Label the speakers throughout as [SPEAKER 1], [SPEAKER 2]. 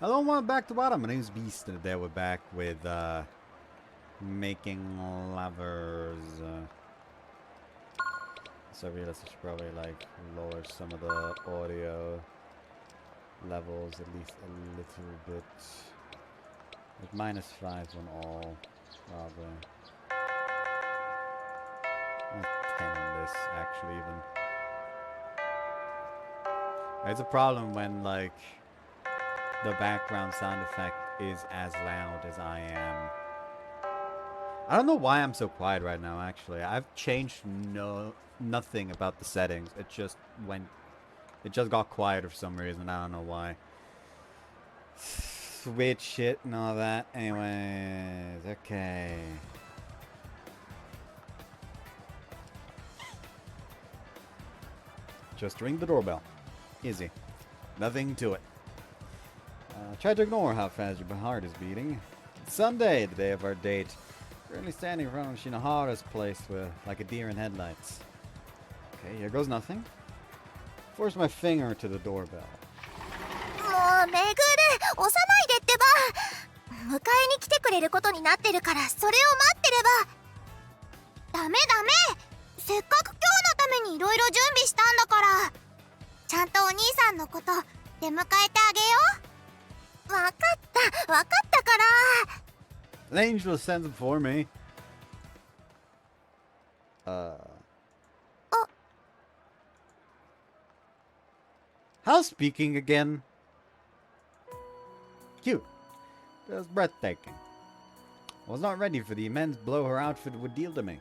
[SPEAKER 1] Hello, welcome back to bottom. My name's Beast, and today we're back with making lovers. So I realized I should probably like lower some of the audio levels at least a little bit. Like -5 on all, rather. 10 on this, actually, even. It's a problem when like the background sound effect is as loud as I am. I don't know why I'm so quiet right now, actually. I've changed nothing about the settings. It just got quieter for some reason. I don't know why. Weird shit and all that. Anyways, okay. Just ring the doorbell. Easy. Nothing to it. Try to ignore how fast your heart is beating. It's Sunday, the day of our date. Currently standing in front of Shinohara's place with like a deer in headlights. Okay, here goes nothing. Force my finger to the doorbell.
[SPEAKER 2] もうめぐる、押さないでってば。迎えに来てくれることになってるから、それを待ってれば。ダメダメ。せっかく今日のためにいろいろ準備したんだから。ちゃんとお兄さんのこと出迎えてあげよう。わかったから。
[SPEAKER 1] An angel sends him for me. How's speaking again? Cute. Just breathtaking. I was not ready for the immense blow her outfit would deal to me.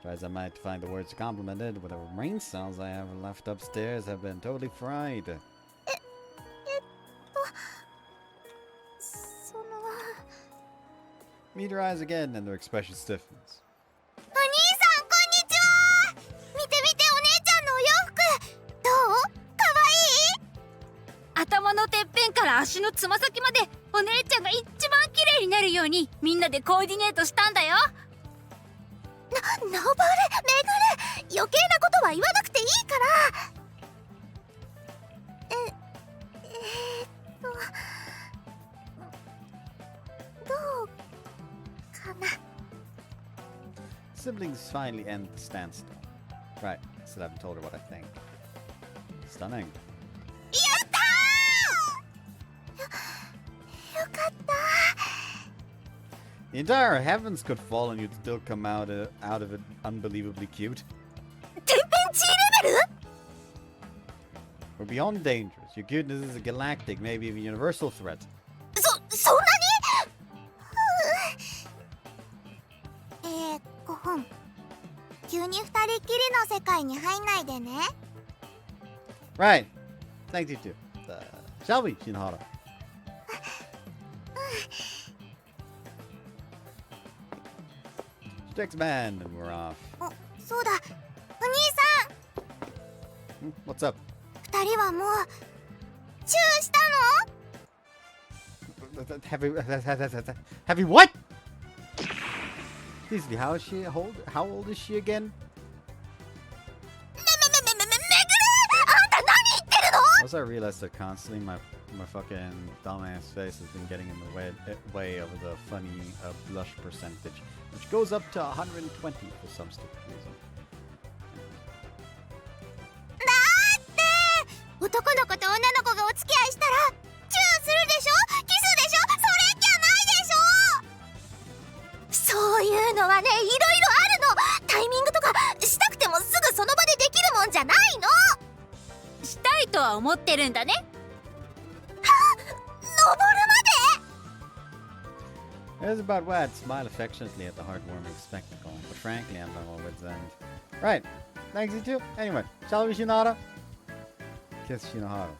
[SPEAKER 1] Try as I might to find the words to compliment it, whatever brain cells I have left upstairs have been totally fried. Meet her eyes again, and their expression stiffens.
[SPEAKER 2] お兄さん、こんにちは。見て見て、お姉ちゃんのお洋服。どう？かわいい？
[SPEAKER 3] 頭のてっぺんから足のつま先までお姉ちゃんが一番綺麗になるようにみんなでコーディネートしたんだよ。
[SPEAKER 2] 登る、めぐる、余計なことは言わなくていいから。どうかな。
[SPEAKER 1] Siblings finally end the standstill. Right, still haven't told her what I think. Stunning.
[SPEAKER 2] やったー！よかった。
[SPEAKER 1] The entire heavens could fall and you'd still come out of it unbelievably cute.
[SPEAKER 2] 天変地異レベル？
[SPEAKER 1] We're beyond dangerous. Your cuteness is a galactic, maybe even universal threat.
[SPEAKER 2] そんなに？5分。急に二人きりの世界に入んないでね。
[SPEAKER 1] Right. Thank you too. Shall we, Shinohara? She takes command and we're off.
[SPEAKER 2] そうだ。お兄さん。
[SPEAKER 1] What's up?
[SPEAKER 2] 二人はもうチューしたの？
[SPEAKER 1] Have you what? Excuse me, how old is she again?
[SPEAKER 2] めぐる！あんた何言ってるの？
[SPEAKER 1] Also, I realized that constantly my fucking dumbass face has been getting in the way of the funny blush percentage, which goes up to 120 for some stupid reason.
[SPEAKER 2] だって男の子と女の子がお付き合いしたらチューするでしょ？キスでしょ？それっきゃないでしょ？そういうのはね、いろいろあるの。タイミングとかしたくてもすぐその場でできるもんじゃないの。
[SPEAKER 3] したいとは思ってるんだね。
[SPEAKER 2] はっ、登るまで。
[SPEAKER 1] There's about why I'd smile affectionately at the heartwarming spectacle, but frankly, I'm at my wit's end. Right. Thanks, you too. Anyway, shall we, Shinohara? Kiss Shinohara.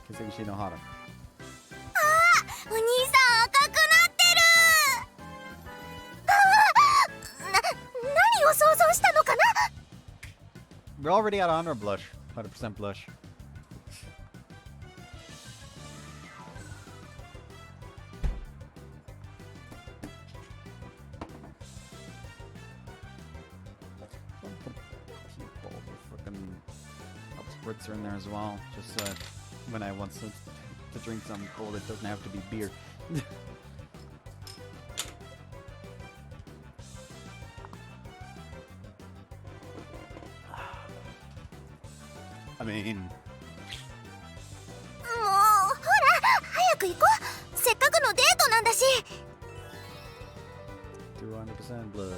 [SPEAKER 1] Kissing Shinohara.
[SPEAKER 2] お兄さん赤くなってる。何を想像したのかな？
[SPEAKER 1] We're already at 100 blush. 100% blush. Spritzer in there as well. Just when I want to drink something cold. It doesn't have to be beer. I mean,
[SPEAKER 2] もうほら早く行こう。せっかくのデートなんだし。
[SPEAKER 1] 200% blush.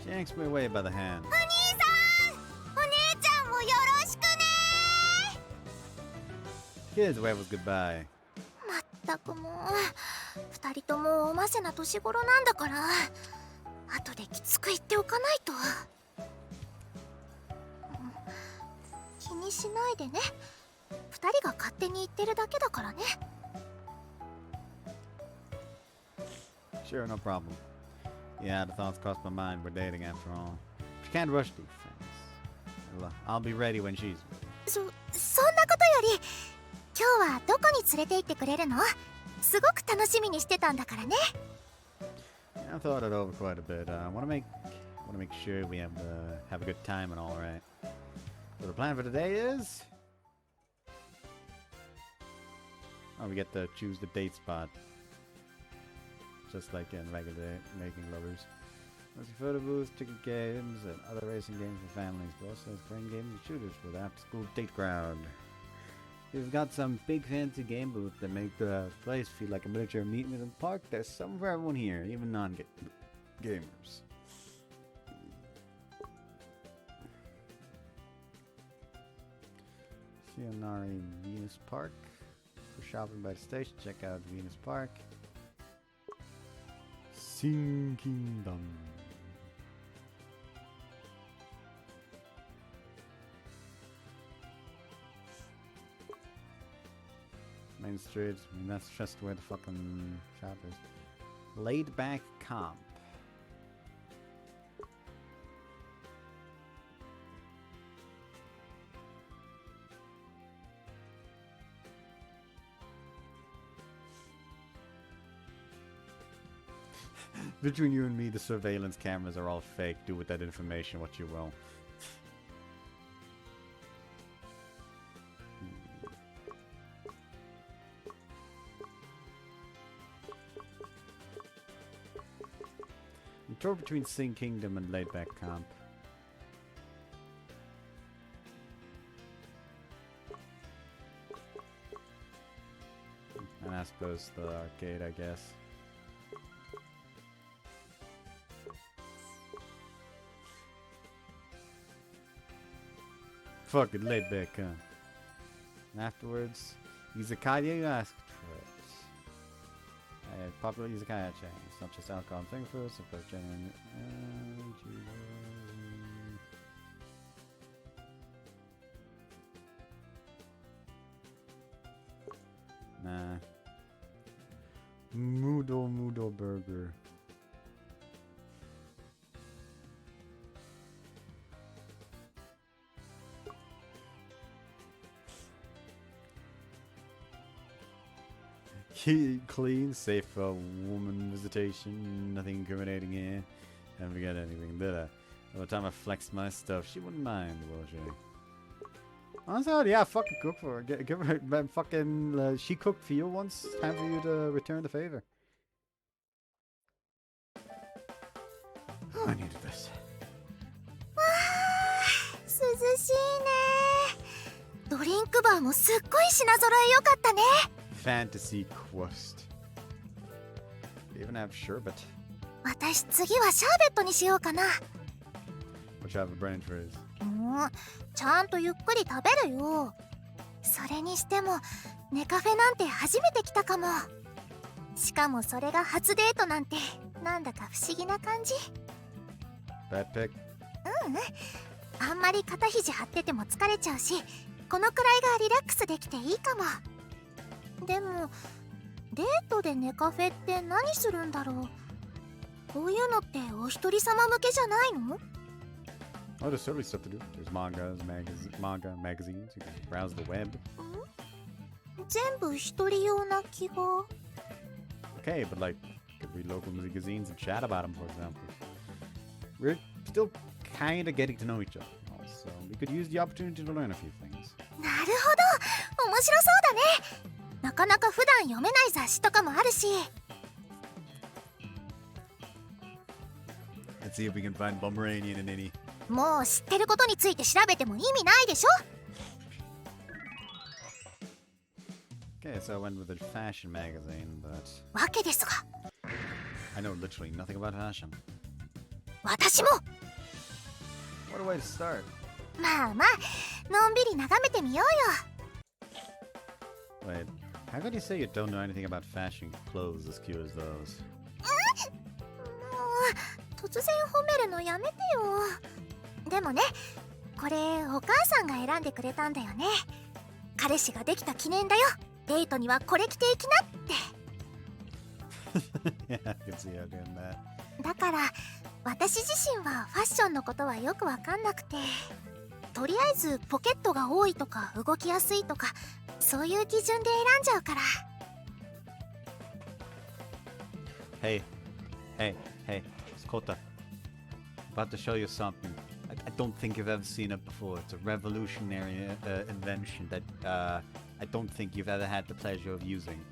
[SPEAKER 1] She yanks me away by the hand.
[SPEAKER 2] お兄さん、お姉ちゃんもよろしくね。
[SPEAKER 1] Kids, wave was goodbye.
[SPEAKER 2] まったくもう二人ともおませな年頃なんだから後できつく言っておかないと。気にしないでね。二人が勝手に言ってるだけだからね。
[SPEAKER 1] Sure, no problem. Yeah, the thoughts crossed my mind. We're dating after all. She can't rush these things. Well, I'll be ready when she's ready.
[SPEAKER 2] そんなことより今日はどこに連れて行ってくれるの？すごく楽しみにしてたんだからね。
[SPEAKER 1] Yeah, I've thought it over quite a bit. I want to make sure we have a good time and all, right? So the plan for today is, oh, we get to choose the date spot, just like in regular making lovers. There's photo booths, ticket games, and other racing games for families. But also there's brain games and shooters for the after-school date crowd. We've got some big fancy game booths that make the place feel like a miniature amusement park. There's something for everyone here, even non-gamers. Shionari Venus Park. For shopping by the station, check out Venus Park. Sing Kingdom. Main Street, I mean, that's just where the fucking shop is. Laid back comp. Between you and me, the surveillance cameras are all fake. Do with that information what you will. Tour between Sing Kingdom and Laid Back Comp. And I suppose the arcade, I guess. Fuck it, Laid Back Comp. And afterwards, Izakaya asked for it. Popular izakaya chain. It's not just alcohol and finger foods, it's both genuine. Nah. Mudo Burger. Clean, safe for woman visitation, nothing incriminating here. Haven't forgot anything, did I? By the time I flexed my stuff, she wouldn't mind, will she? Honestly, yeah, fucking cook for her. Give her fucking. She cooked for you once. Time for you to return the favor. Oh, I needed this.
[SPEAKER 2] 涼しいね。ドリンクバーもすっごい品揃え良かったね。
[SPEAKER 1] Fantasy quest. They even have sherbet.
[SPEAKER 2] 私次はシャーベットにしようかな。
[SPEAKER 1] Which have a brain freeze.
[SPEAKER 2] ちゃんとゆっくり食べるよ。それにしてもネカフェなんて初めて来たかも。しかもそれが初デートなんてなんだか不思議な感じ。
[SPEAKER 1] Bad pick.
[SPEAKER 2] あんまり肩肘張ってても疲れちゃうし、このくらいがリラックスできていいかも。でもデートでネカフェって何するんだろう。こういうのってお一人様向けじゃないの？
[SPEAKER 1] Oh, there's certainly stuff to do. There's manga, magazines. You can browse the web.
[SPEAKER 2] 全部一人用な気が。
[SPEAKER 1] Okay, but like, could read local magazines and chat about them, for example. We're still kind of getting to know each other, so we could use the opportunity to learn a few things.
[SPEAKER 2] なるほど、面白そうだね。なかなか普段読めない雑誌とかもあるし。
[SPEAKER 1] Let's see if we can find Barbarian in any.
[SPEAKER 2] もう知ってることについて調べても意味ないでしょ。
[SPEAKER 1] Okay, so I went with a fashion magazine, but
[SPEAKER 2] わけですが、
[SPEAKER 1] I know literally nothing about fashion.
[SPEAKER 2] 私も
[SPEAKER 1] What a way to start.
[SPEAKER 2] まあまあのんびり眺めてみようよ。
[SPEAKER 1] Wait, how could you say you don't know anything about fashion clothes as cute as those?
[SPEAKER 2] もう突然褒めるのやめてよ。でもね、これお母さんが選んでくれたんだよね。彼氏ができた記念だよ。デートにはこれ着ていきなって。
[SPEAKER 1] Yeah, I can see her doing that.
[SPEAKER 2] だから私自身はファッションのことはよくわかんなくて、とりあえずポケットが多いとか動きやすいとかそういう基準で選んじゃうから。
[SPEAKER 1] Hey, hey, hey, it's Kouta. About to show you something. I don't think you've ever seen it before. It's a revolutionary invention that I don't think you've ever had the pleasure of using.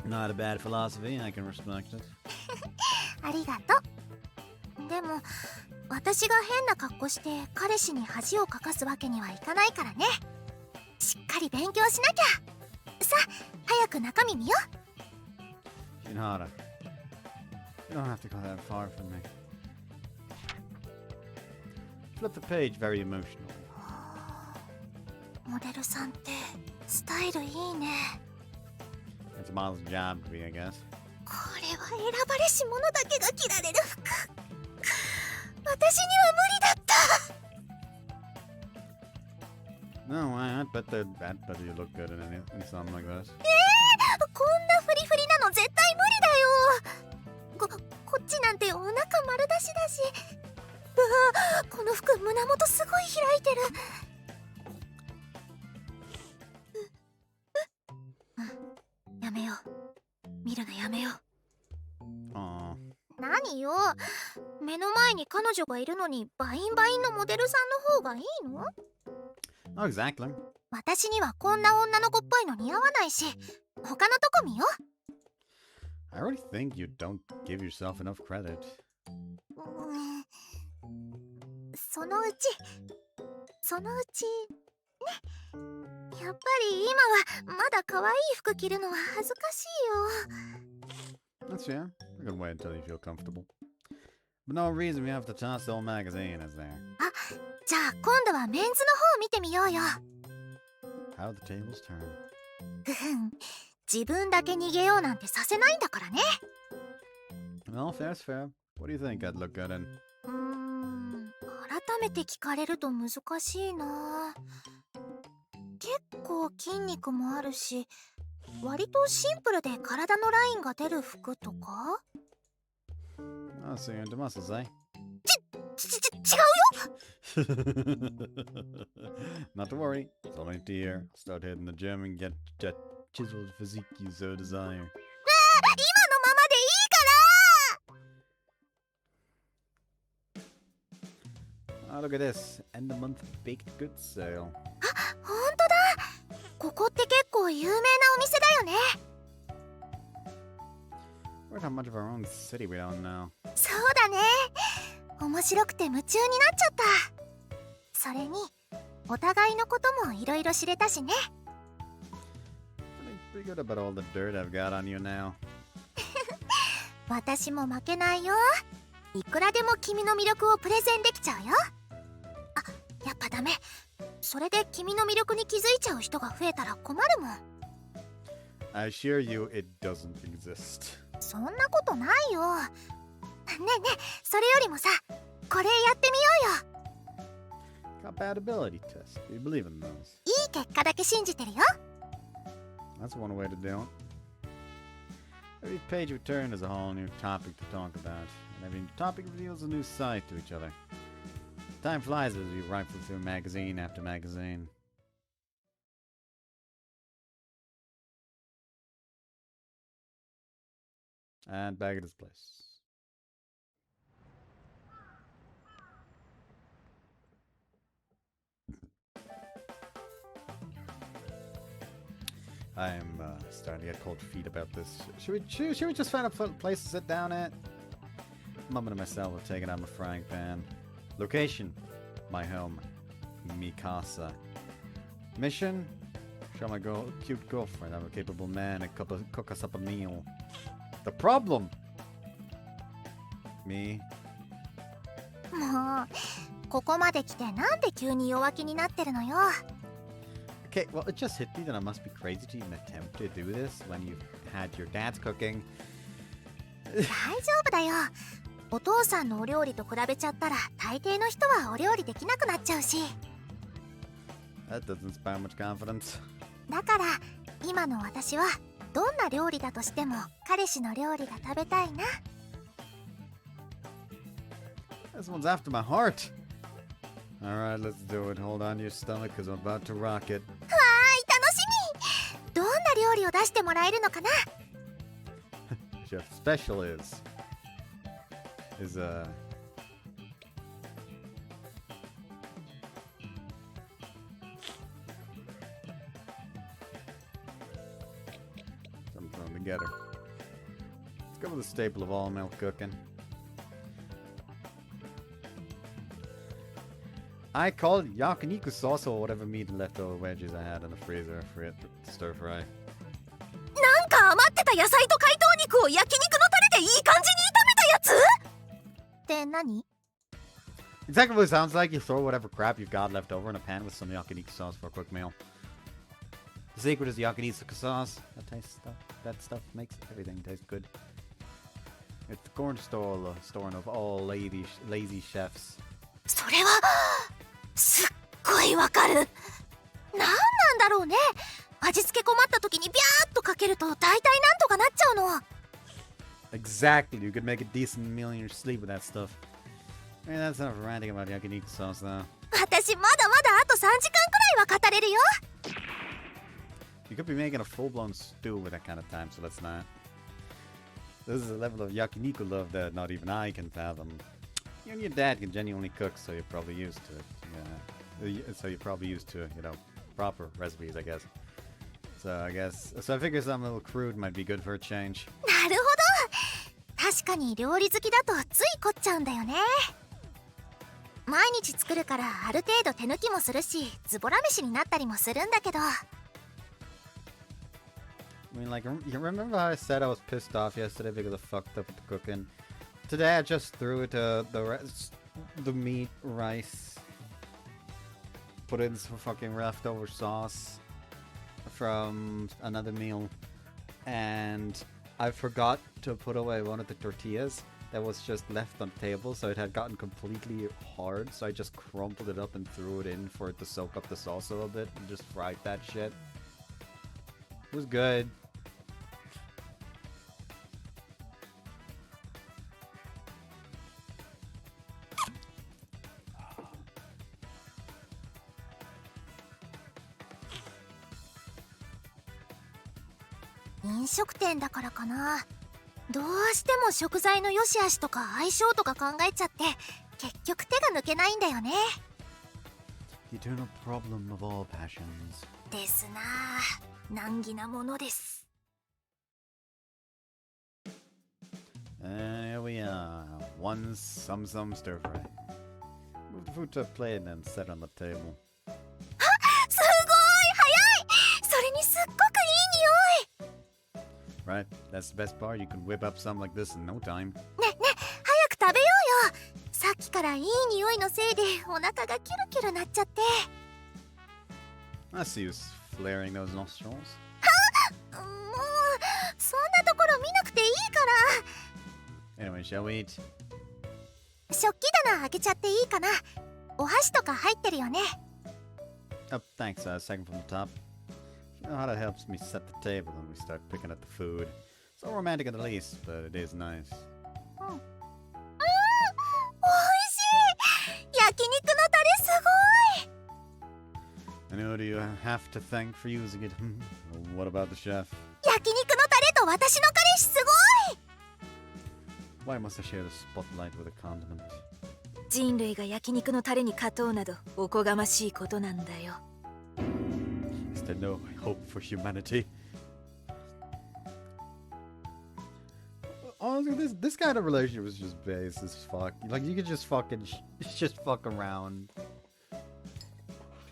[SPEAKER 1] Not a bad philosophy, I can respect it.
[SPEAKER 2] ありがとう。でも私が変な格好して彼氏に恥をかかすわけにはいかないからね。しっかり勉強しなきゃ。さあ早く中身見よ。
[SPEAKER 1] Shinhara, you don't have to go that far from me. Flip the page very emotional.
[SPEAKER 2] モデルさんってスタイルいいね。
[SPEAKER 1] It's a model's job to be, I guess.
[SPEAKER 2] これは選ばれし者だけが着られる服。私には無理だった。
[SPEAKER 1] No, I bet you look good in something like this.
[SPEAKER 2] こんなフリフリなの絶対無理だよ。こっちなんてお腹丸出しだし。うわ、この服胸元すごい開いてる。やめよう。見るのやめよう。
[SPEAKER 1] Aw.
[SPEAKER 2] 何よ、目の前に彼女がいるのにバインバインのモデルさんの方がいいの？
[SPEAKER 1] Not exactly.
[SPEAKER 2] 私にはこんな女の子っぽいの似合わないし、他のとこ見よ。
[SPEAKER 1] I already think you don't give yourself enough credit.
[SPEAKER 2] そのうちね。やっぱり今はまだ可愛い服着るのは恥ずかしいよ。
[SPEAKER 1] That's yeah. A good way until you feel comfortable. But no reason we have to toss the whole magazine, is there?
[SPEAKER 2] あ、じゃあ今度はメンズの方見てみようよ。
[SPEAKER 1] How the tables turn.
[SPEAKER 2] ふふん、自分だけ逃げようなんてさせないんだからね。
[SPEAKER 1] Well, fair's fair. What do you think I'd look good in?
[SPEAKER 2] 改めて聞かれると難しいな。結構筋肉もあるし、割とシンプルで体のラインが出る服とか。
[SPEAKER 1] Oh, so you're into muscles, eh?
[SPEAKER 2] 違うよ。
[SPEAKER 1] Not to worry. It's only a year. Start hitting the gym and get that chiseled physique you so desire.
[SPEAKER 2] 今のままでいいから。
[SPEAKER 1] Oh, look at this. End of month baked goods sale.
[SPEAKER 2] ほんとだ。ここって結構有名なお店だよね。
[SPEAKER 1] We're not much of our own city we don't know.
[SPEAKER 2] そうだね。面白くて夢中になっちゃった。それにお互いのこともいろいろ知れたしね。
[SPEAKER 1] Feeling pretty good about all the dirt I've got on you now.
[SPEAKER 2] 私も負けないよ。いくらでも君の魅力をプレゼンできちゃうよ。あ、やっぱダメ。それで君の魅力に気づいちゃう人が増えたら困るもん。
[SPEAKER 1] I assure you it doesn't exist.
[SPEAKER 2] そんなことないよ。ねえねえ、それよりもさ、これやってみようよ。
[SPEAKER 1] Compatibility test. Do you believe in those?
[SPEAKER 2] いい結果だけ信じてるよ。
[SPEAKER 1] That's one way to do it. Every page we turn is a whole new topic to talk about, and every new topic reveals a new side to each other. Time flies as we rifle through magazine after magazine. And back at his place. I'm starting to get cold feet about this. Should we just find a place to sit down at? Mum and myself have taken out my frying pan. Location: my home, Mikasa. Mission: show my cute girlfriend I'm a capable man and cook us up a meal. The problem: me.
[SPEAKER 2] もうここまで来てなんで急に弱気になってるのよ。
[SPEAKER 1] Okay, well, it just hit me that I must be crazy to even attempt to do this when you've had your dad's cooking.
[SPEAKER 2] 大丈夫だよ。お父さんのお料理と比べちゃったら大抵の人はお料理できなくなっちゃうし。
[SPEAKER 1] That doesn't inspire much confidence.
[SPEAKER 2] だから今の私はどんな料理だとしても彼氏の料理が食べたいな。
[SPEAKER 1] This one's after my heart. Alright, let's do it. Hold on to your stomach because I'm about to rock it.
[SPEAKER 2] わーい、楽しみ。どんな料理を出してもらえるのかな。
[SPEAKER 1] Chef Special is something thrown together. Let's go with the staple of all milk cooking. I call it yakiniku sauce or whatever meat and leftover wedges I had in the freezer for it to stir fry.
[SPEAKER 2] なんか余ってた野菜と解凍肉を焼肉のタレでいい感じに炒めたやつって何？
[SPEAKER 1] Exactly what it sounds like. You throw whatever crap you've got left over in a pan with some yakiniku sauce for a quick meal. The secret is yakiniku sauce. That stuff makes everything taste good. It's the cornerstone of all lazy chefs.
[SPEAKER 2] それはすっごいわかる。なんなんだろうね。味付け困った時にビャーっとかけると大体なんとかなっちゃうの。
[SPEAKER 1] Exactly. You could make a decent meal in your sleep with that stuff. I mean, that's not ranting about yakiniku sauce, though.
[SPEAKER 2] 私まだまだあと3時間くらいは語れるよ。
[SPEAKER 1] You could be making a full-blown stew with that kind of time, so let's not. This is a level of yakiniku love that not even I can fathom. You and your dad can genuinely cook, so you're probably used to it. Yeah. So you're probably used to, proper recipes, I guess. So I figure something a little crude might be good for a change.
[SPEAKER 2] なるほど。確かに料理好きだとつい凝っちゃうんだよね。毎日作るからある程度手抜きもするし、ズボラ飯になったりもするんだけど。
[SPEAKER 1] I mean, like, you remember how I said I was pissed off yesterday because I fucked up with the cooking? Today I just threw it the meat, rice, put in some fucking leftover sauce from another meal, and I forgot to put away one of the tortillas that was just left on the table, so it had gotten completely hard, so I just crumpled it up and threw it in for it to soak up the sauce a little bit and just fried that shit. It was good. ?
[SPEAKER 2] 飲食店だからかな。どうしても食材の良し悪しとか相性とか考えちゃって結局手が抜けないんだよね。
[SPEAKER 1] The eternal problem of all passions.
[SPEAKER 2] ですなあ。難儀なものです。
[SPEAKER 1] Here we are. One some stir fry. Move the food to a plate and then set it on the table.
[SPEAKER 2] すごい早い。それにすっごくいい匂い。
[SPEAKER 1] Right, that's the best part. You can whip up something like this in no time.
[SPEAKER 2] ね早く食べようよ。さっきからいい匂いのせいでお腹がキュルキュルなっちゃって。
[SPEAKER 1] I see you flaring those nostrils.
[SPEAKER 2] もうそんなところ見なくていいから。
[SPEAKER 1] Anyway, shall we eat?
[SPEAKER 2] 食器棚開けちゃっていいかな。お箸とか入ってるよね。
[SPEAKER 1] Oh, thanks. Second from the top. You know how that helps me set the table when we start picking at the food. It's not romantic in the least, but it is nice.
[SPEAKER 2] おいしい。焼肉のタレすごい。
[SPEAKER 1] And who do you have to thank for using it? What about the chef?
[SPEAKER 2] 焼肉のタレと私の彼氏すごい。
[SPEAKER 1] Why must I share the spotlight with a condiment?
[SPEAKER 4] 人類が焼肉のタレに勝とうなどおこがましいことなんだよ。
[SPEAKER 1] Is there no hope for humanity? Honestly, this kind of relationship is just base as fuck. Like, you could just fucking just fuck around.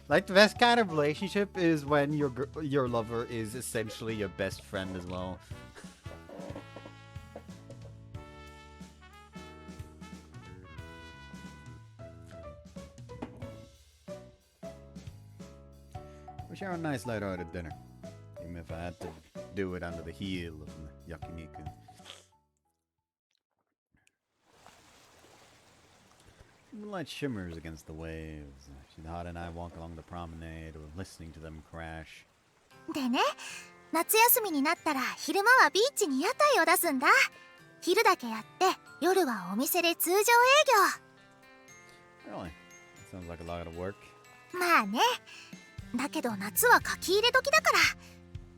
[SPEAKER 1] Like, the best kind of relationship is when your lover is essentially your best friend as well. We share a nice light-hearted dinner, even if I had to do it under the heel of the yakiniku. The light shimmers against the waves. Shihara and I walk along the promenade, or listening to them crash.
[SPEAKER 2] でね、夏休みになったら昼間はビーチに屋台を出すんだ。昼だけやって夜はお店で通常営業。
[SPEAKER 1] Really? That sounds like a lot of work.
[SPEAKER 2] まあね。だけど夏は書き入れ時だから、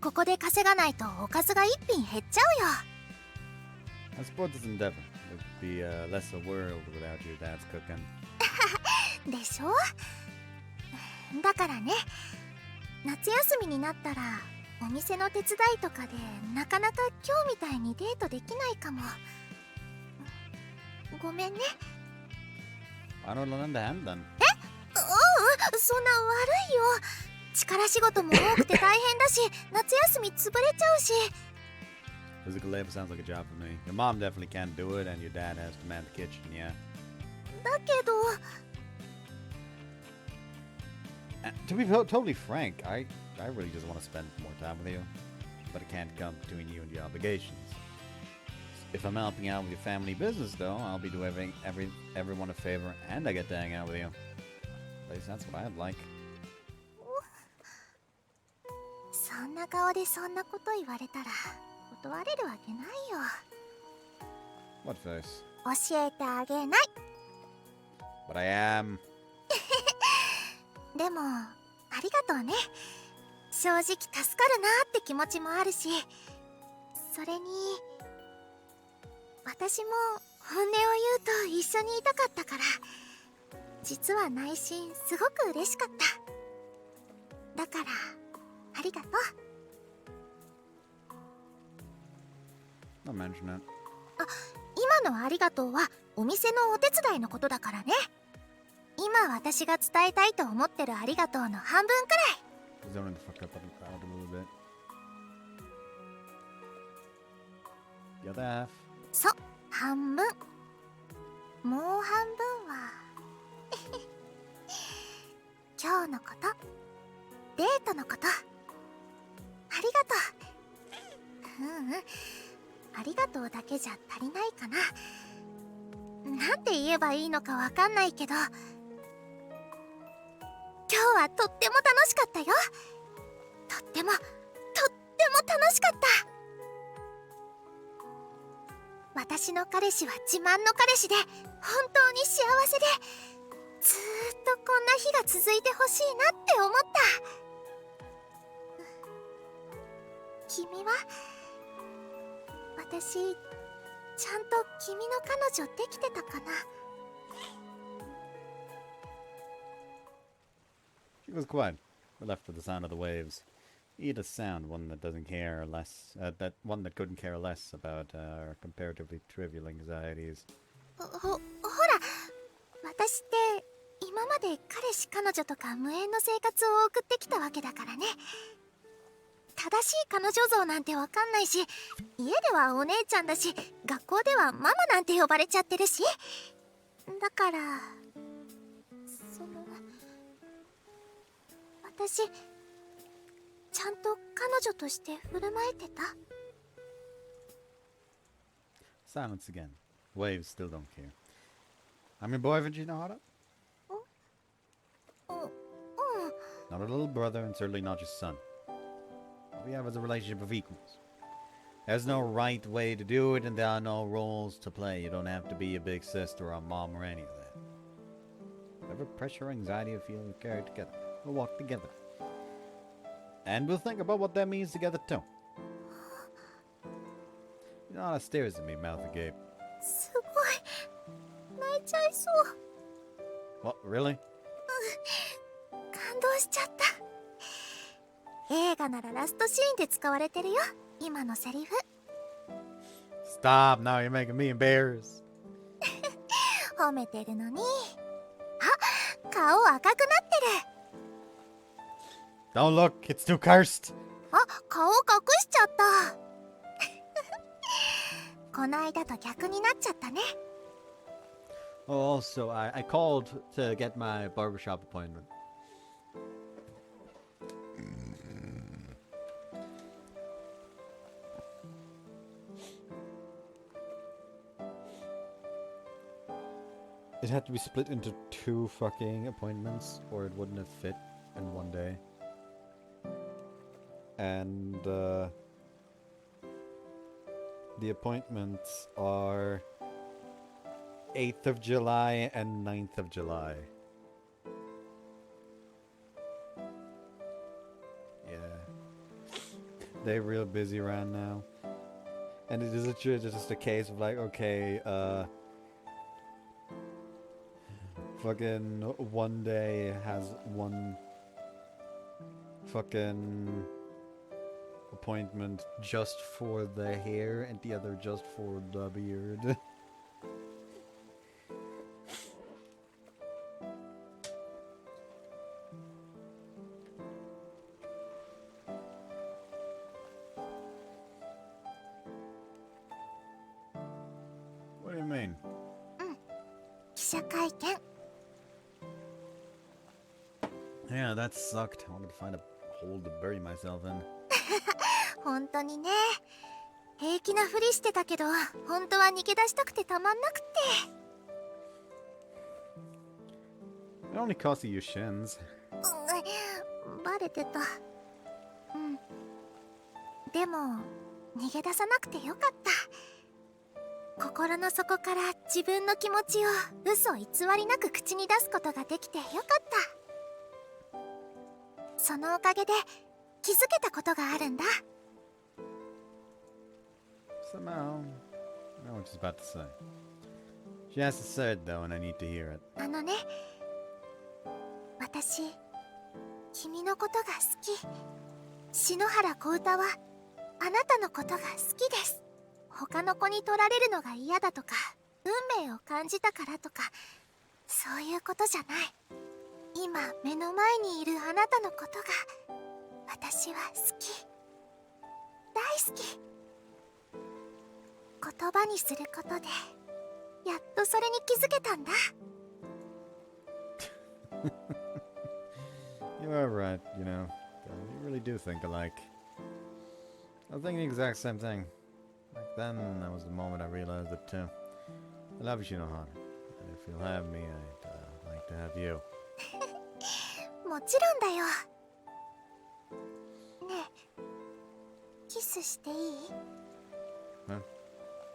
[SPEAKER 2] ここで稼がないとおかずが一品減っちゃうよ。
[SPEAKER 1] I support this endeavor. It would be less a world without your dad's cooking.
[SPEAKER 2] でしょ。だからね、夏休みになったらお店の手伝いとかでなかなか今日みたいにデートできないかも。ごめんね。
[SPEAKER 1] I don't understand then.
[SPEAKER 2] そんな悪いよ。力仕事も多くて大変だし、夏休み潰れちゃうし。
[SPEAKER 1] Physical labor sounds like a job for me. Your mom definitely can't do it, and your dad has to man the kitchen, yeah.
[SPEAKER 2] だけど
[SPEAKER 1] To be totally frank, I really just want to spend more time with you. But it can't come between you and your obligations. If I'm helping out with your family business, though, I'll be doing everyone a favor, and I get to hang out with you. At least that's what I'd like.
[SPEAKER 2] そんな顔でそんなこと言われたら断れるわけないよ。
[SPEAKER 1] What face?
[SPEAKER 2] 教えてあげない。
[SPEAKER 1] But I am.
[SPEAKER 2] でもありがとうね。正直助かるなって気持ちもあるし、それに私も本音を言うと一緒にいたかったから、実は内心すごく嬉しかった。だからありがとう。
[SPEAKER 1] I'll mention it.
[SPEAKER 2] 今のありがとうはお店のお手伝いのことだからね。今私が伝えたいと思ってるありがとうの半分くらい。
[SPEAKER 1] Zoning the fuck up on the crowd a little bit. The other half.
[SPEAKER 2] そう、半分。もう半分は今日のこと、デートのこと、ありがとう。ありがとうだけじゃ足りないかな。なんて言えばいいのかわかんないけど、今日はとっても楽しかったよ。とっても楽しかった。私の彼氏は自慢の彼氏で本当に幸せで、ずーっとこんな日が続いてほしいなって思った。君は私ちゃんと君の彼女できてたかな。
[SPEAKER 1] She was quiet. We're left with the sound of the waves. Eat a sound, one that doesn't care less, one that couldn't care less about our comparatively trivial anxieties.
[SPEAKER 2] ほら、私って今まで彼氏彼女とか無縁の生活を送ってきたわけだからね。正しい彼女像なんてわかんないし、家ではお姉ちゃんだし、学校ではママなんて呼ばれちゃってるし、だから私ちゃんと彼女として振る舞えてた？
[SPEAKER 1] Silence again. Waves still don't care. I'm your boyfriend, Shinohara? Not a little brother, and certainly not your son. What we have is a relationship of equals. There's no right way to do it, and there are no roles to play. You don't have to be a big sister or a mom or any of that. Whatever pressure, anxiety, or feeling, we carry together. We'll walk together. And we'll think about what that means together, too. Shinohara stares at me, mouth agape.
[SPEAKER 2] すちゃいそう。
[SPEAKER 1] What, really?
[SPEAKER 2] 感動しちゃった。映画ならラストシーンで使われてるよ、今のセリフ。
[SPEAKER 1] Stop, now you're making me embarrassed.
[SPEAKER 2] 褒めてるのに。あ、顔赤くなってる。
[SPEAKER 1] Don't look, it's too cursed.
[SPEAKER 2] あ、顔隠しちゃった。こないだと逆になっちゃったね。
[SPEAKER 1] Oh, also, I called to get my barbershop appointment. It had to be split into 2 fucking appointments, or it wouldn't have fit in one day. And the appointments are 8th of July and 9th of July. Yeah. They're real busy around now. And it is just a case of like, okay, fucking one day has one fucking appointment just for the hair and the other just for the beard. What do you mean?
[SPEAKER 2] 記者会見。
[SPEAKER 1] Yeah, that sucked. I wanted to find a hole to bury myself in.
[SPEAKER 2] 本当にね。平気なふりしてたけど、本当は逃げ出したくてたまんなくって。
[SPEAKER 1] It only cost you your shins.
[SPEAKER 2] バレてた。うん。でも、逃げ出さなくてよかった。心の底から自分の気持ちを嘘偽りなく口に出すことができてよかった。そのおかげで気づけたことがあるんだ。
[SPEAKER 1] Somehow, I know what she's about to say. She has to say it though, and I need to hear it.
[SPEAKER 2] あのね、私、君のことが好き。篠原小歌はあなたのことが好きです。他の子に取られるのが嫌だとか、運命を感じたからとか、そういうことじゃない。今目の前にいるあなたのことが私は好き、大好き。言葉にすることでやっとそれに気づけたんだ。
[SPEAKER 1] You are right, you know. You really do think alike. I was thinking the exact same thing. Back then, that was the moment I realized it too. I love you, Shinohara. And if you'll have me, I'd like to have you.
[SPEAKER 2] もちろんだよ。ねえ、キスしていい？
[SPEAKER 1] Huh?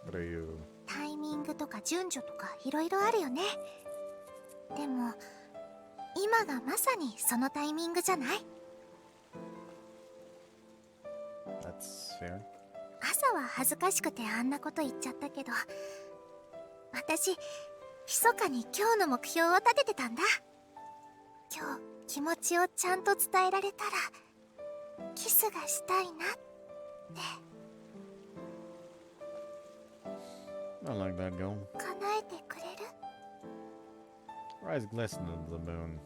[SPEAKER 1] What are you...
[SPEAKER 2] タイミングとか順序とかいろいろあるよね。でも今がまさにそのタイミングじゃない？
[SPEAKER 1] That's fair.
[SPEAKER 2] 朝は恥ずかしくてあんなこと言っちゃったけど、私密かに今日の目標を立ててたんだ。今日気持ちをちゃんと伝えられたらキスがしたいなって。
[SPEAKER 1] I like that goal.
[SPEAKER 2] 叶えてくれる？
[SPEAKER 1] Her eyes glisten under the moon.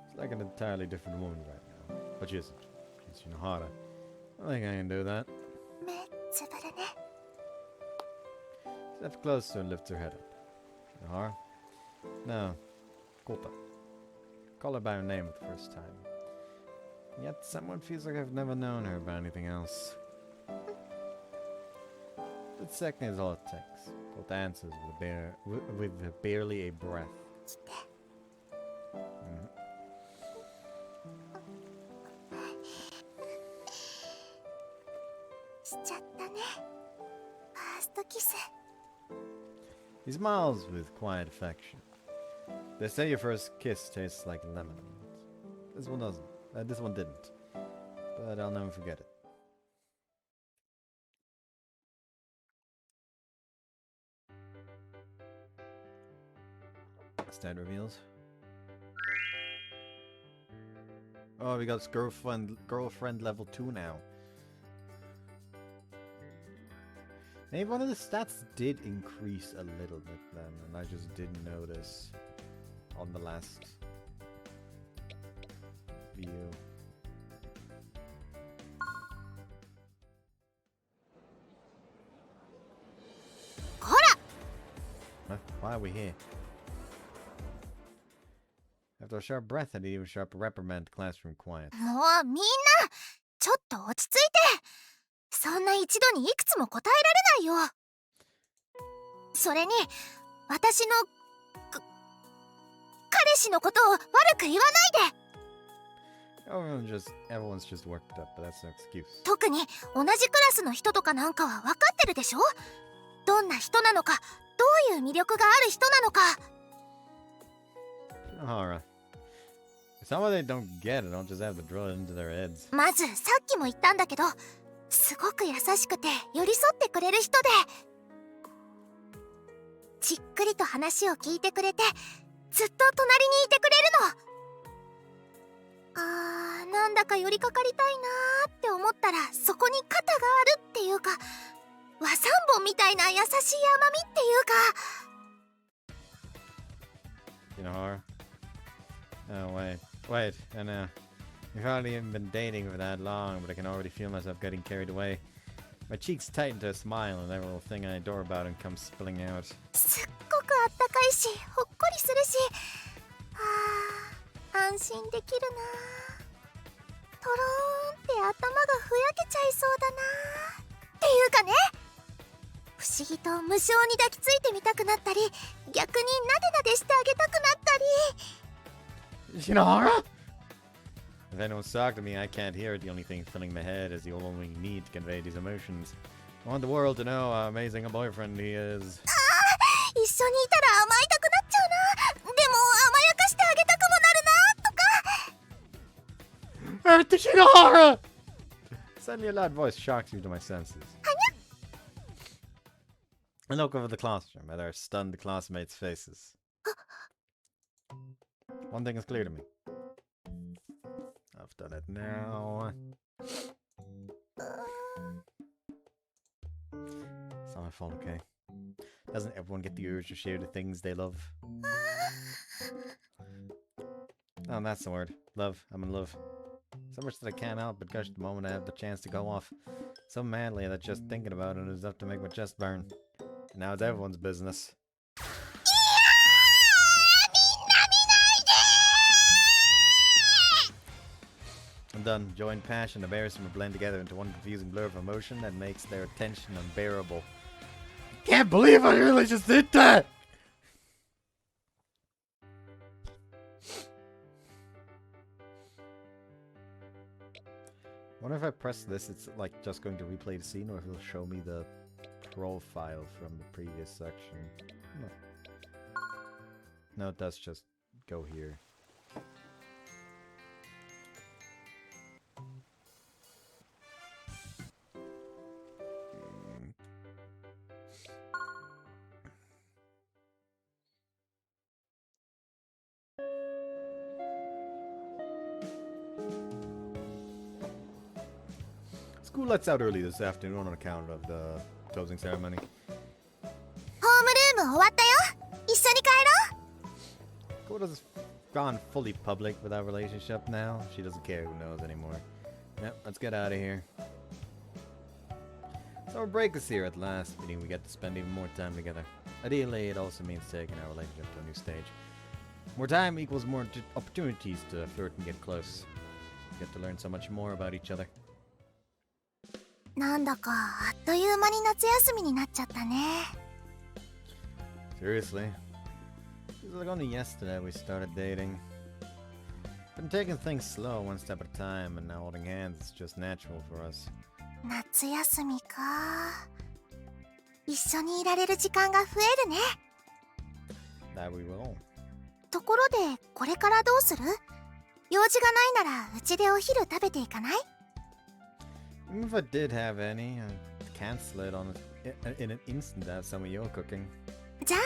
[SPEAKER 1] She's like an entirely different woman right now. But she isn't. She's Shinohara. I think I can do that.
[SPEAKER 2] 目つぶるね。
[SPEAKER 1] Steps closer and lifts her head up. Shinohara? No. Kouta. Call her by her name for the first time. Yet someone feels like I've never known her by anything else. That second is all it takes. Kouta answers with barely a breath.
[SPEAKER 2] 来て。 しちゃったね。ファーストキス。
[SPEAKER 1] He smiles with quiet affection. They say your first kiss tastes like lemon. This one doesn't. This one didn't. But I'll never forget it. Stat reveals. Oh, we got girlfriend level 2 now. Maybe one of the stats did increase a little bit then, and I just didn't notice on the last view. Why are we here? After a sharp breath and even sharp reprimand, classroom quiet.
[SPEAKER 2] もうみんなちょっと落ち着いて。そんな一度にいくつも答えられないよ。それに私の彼氏のことを悪く言わないで。
[SPEAKER 1] Everyone's just worked up, but that's no excuse.
[SPEAKER 2] 特に同じクラスの人とかなんかは分かってるでしょ。どんな人なのか、どういう魅力がある人なのか。
[SPEAKER 1] Alright. Someone they don't get it, don't just have to drill it into their heads.
[SPEAKER 2] まずさっきも言ったんだけど、すごく優しくて寄り添ってくれる人で、じっくりと話を聞いてくれて、ずっと隣にいてくれるの。なんだか寄りかかりたいなーって思ったら、そこに肩があるっていうか、和三盆みたいな優しい甘みっていうか。
[SPEAKER 1] You know, Hara? Oh, wait, and we've hardly even been dating for that long, but I can already feel myself getting carried away. My cheeks tighten to a smile, and every little thing I adore about him comes spilling out.
[SPEAKER 2] すっごくあったかいし、ほっこりするし、安心できるな。とろーんって頭がふやけちゃいそうだな。っていうかね、不思議と無性に抱きついてみたくなったり、逆になでなでしてあげたくなったり。
[SPEAKER 1] You know, Hara? If anyone's talking to me, I can't hear it. The only thing filling my head is the only need to convey these emotions. I want the world to know how amazing a boyfriend he is.
[SPEAKER 2] 一緒にいたら甘えたくなっちゃうな。でも甘やかしてあげたくもなるなとか。
[SPEAKER 1] Shinohara! Suddenly a loud voice shocks you to my senses. I look over the classroom at our stunned classmates' faces. One thing is clear to me. I've done it now. It's not my fault, okay? Doesn't everyone get the urge to share the things they love? Oh, that's the word. Love. I'm in love. So much that I can't help but gush the moment I have the chance to go off. So madly that just thinking about it is enough to make my chest burn. And now it's everyone's business. I'm done. Joy and passion, embarrassment blend together into one confusing blur of emotion that makes their tension unbearable. Can't believe I really just did that! I wonder if I press this, it's like just going to replay the scene, or if it'll show me the profile from the previous section. No, it does just go here. School lets out early this afternoon on account of the closing ceremony.
[SPEAKER 2] ホームルーム終わったよ。一緒に帰ろう。
[SPEAKER 1] Koda's gone fully public with our relationship now. She doesn't care who knows anymore. Yep, let's get out of here. Summer break is here at last, meaning we get to spend even more time together. Ideally, it also means taking our relationship to a new stage. More time equals more opportunities to flirt and get close. We get to learn so much more about each other.
[SPEAKER 2] なんだかあっという間に夏休みになっちゃったね。
[SPEAKER 1] Seriously? It was like only yesterday we started dating. Been taking things slow, one step at a time, and now holding hands is just natural for us.
[SPEAKER 2] 夏休みか。一緒にいられる時間が増えるね。
[SPEAKER 1] That we will.
[SPEAKER 2] ところでこれからどうする？用事がないならうちでお昼食べていかない？
[SPEAKER 1] Even if I did have any, I'd cancel it in an instant to have some of your cooking.
[SPEAKER 2] じゃあ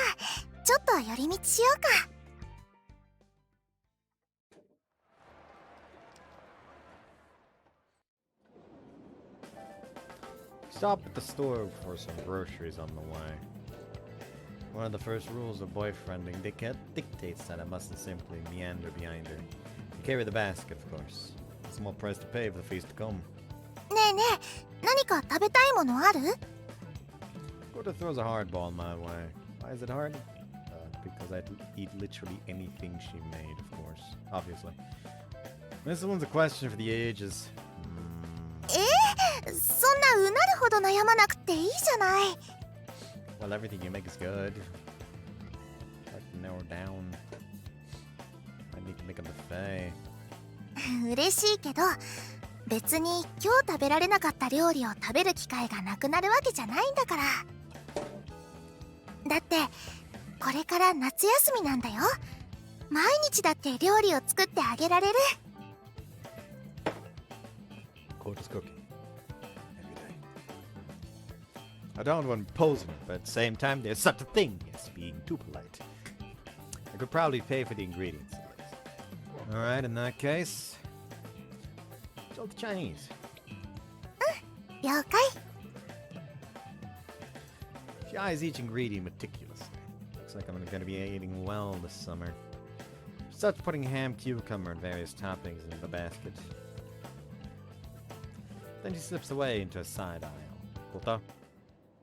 [SPEAKER 2] ちょっと寄り道しようか。
[SPEAKER 1] stop at the store for some groceries on the way. One of the first rules of boyfriending dictates that I mustn't simply meander behind her. And carry the basket, of course. Small price to pay for the feast to come.
[SPEAKER 2] ねえねえ、何か食べたいものある？
[SPEAKER 1] Kouta throws a hardball my way. Why is it hard? Because I'd eat literally anything she made, of course. Obviously. This one's a question for the ages.
[SPEAKER 2] そんなうなるほど悩まなくていいじゃない。
[SPEAKER 1] Well, everything you make is good. Hard to narrow down. I need to make a buffet.
[SPEAKER 2] 嬉しいけど、別に今日食べられなかった料理を食べる機会がなくなるわけじゃないんだから。だってこれから夏休みなんだよ。毎日だって料理を作ってあげられる。
[SPEAKER 1] Kouta's cooking. Every day. I don't want to impose on her, but at the same time, there's such a thing as being too polite. I could probably pay for the ingredients. Alright, in that case... So the Chinese.
[SPEAKER 2] 了解。
[SPEAKER 1] She eyes each ingredient meticulously. Looks like I'm gonna be eating well this summer. She starts putting ham, cucumber, and various toppings into the basket. Then she slips away into a side aisle. Kouta?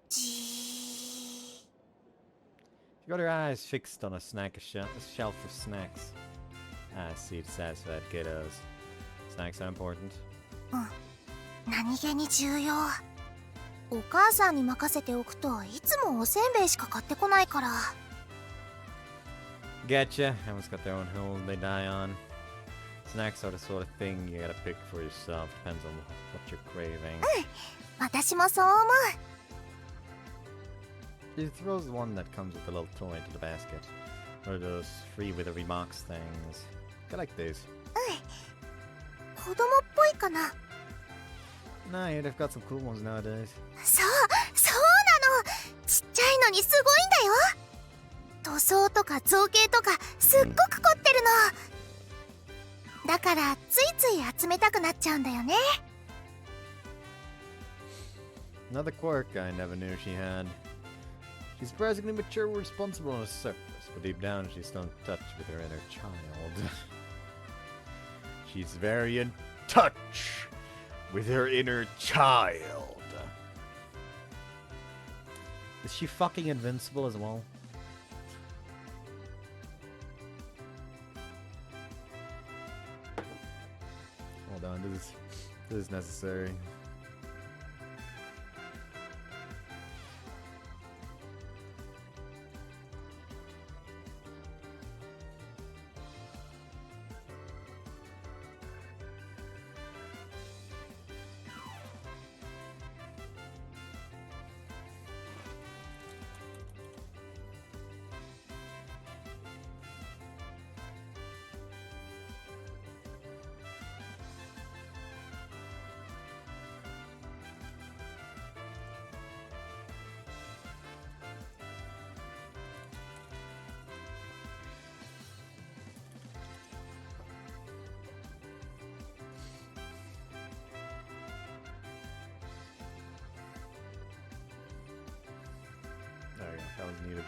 [SPEAKER 1] She got her eyes fixed on a shelf of snacks. I see the satisfied kiddos. Snacks are important.
[SPEAKER 2] 何気に重要。お母さんに任せておくといつもおせんべいしか買ってこないから。
[SPEAKER 1] Getcha. Everyone's got their own hills they die on. Snacks are the sort of thing you gotta pick for yourself. Depends on what you're craving.
[SPEAKER 2] 私もそう思う。
[SPEAKER 1] She throws the one that comes with a little toy into the basket. One of those free with every box things. I like these.
[SPEAKER 2] 子供っぽいかな。
[SPEAKER 1] Nah, yeah, they've got some cool ones nowadays.
[SPEAKER 2] そうなの。ちっちゃいのにすごいんだよ。塗装とか造形とかすっごく凝ってるの。だからついつい集めたくなっちゃうんだよね。
[SPEAKER 1] Another quirk I never knew she had. She's surprisingly mature and responsible on the surface, but deep down she's still in touch with her inner child. She's very in touch with her inner child. Is she fucking invincible as well? Hold on, this is necessary. There we go, that was needed.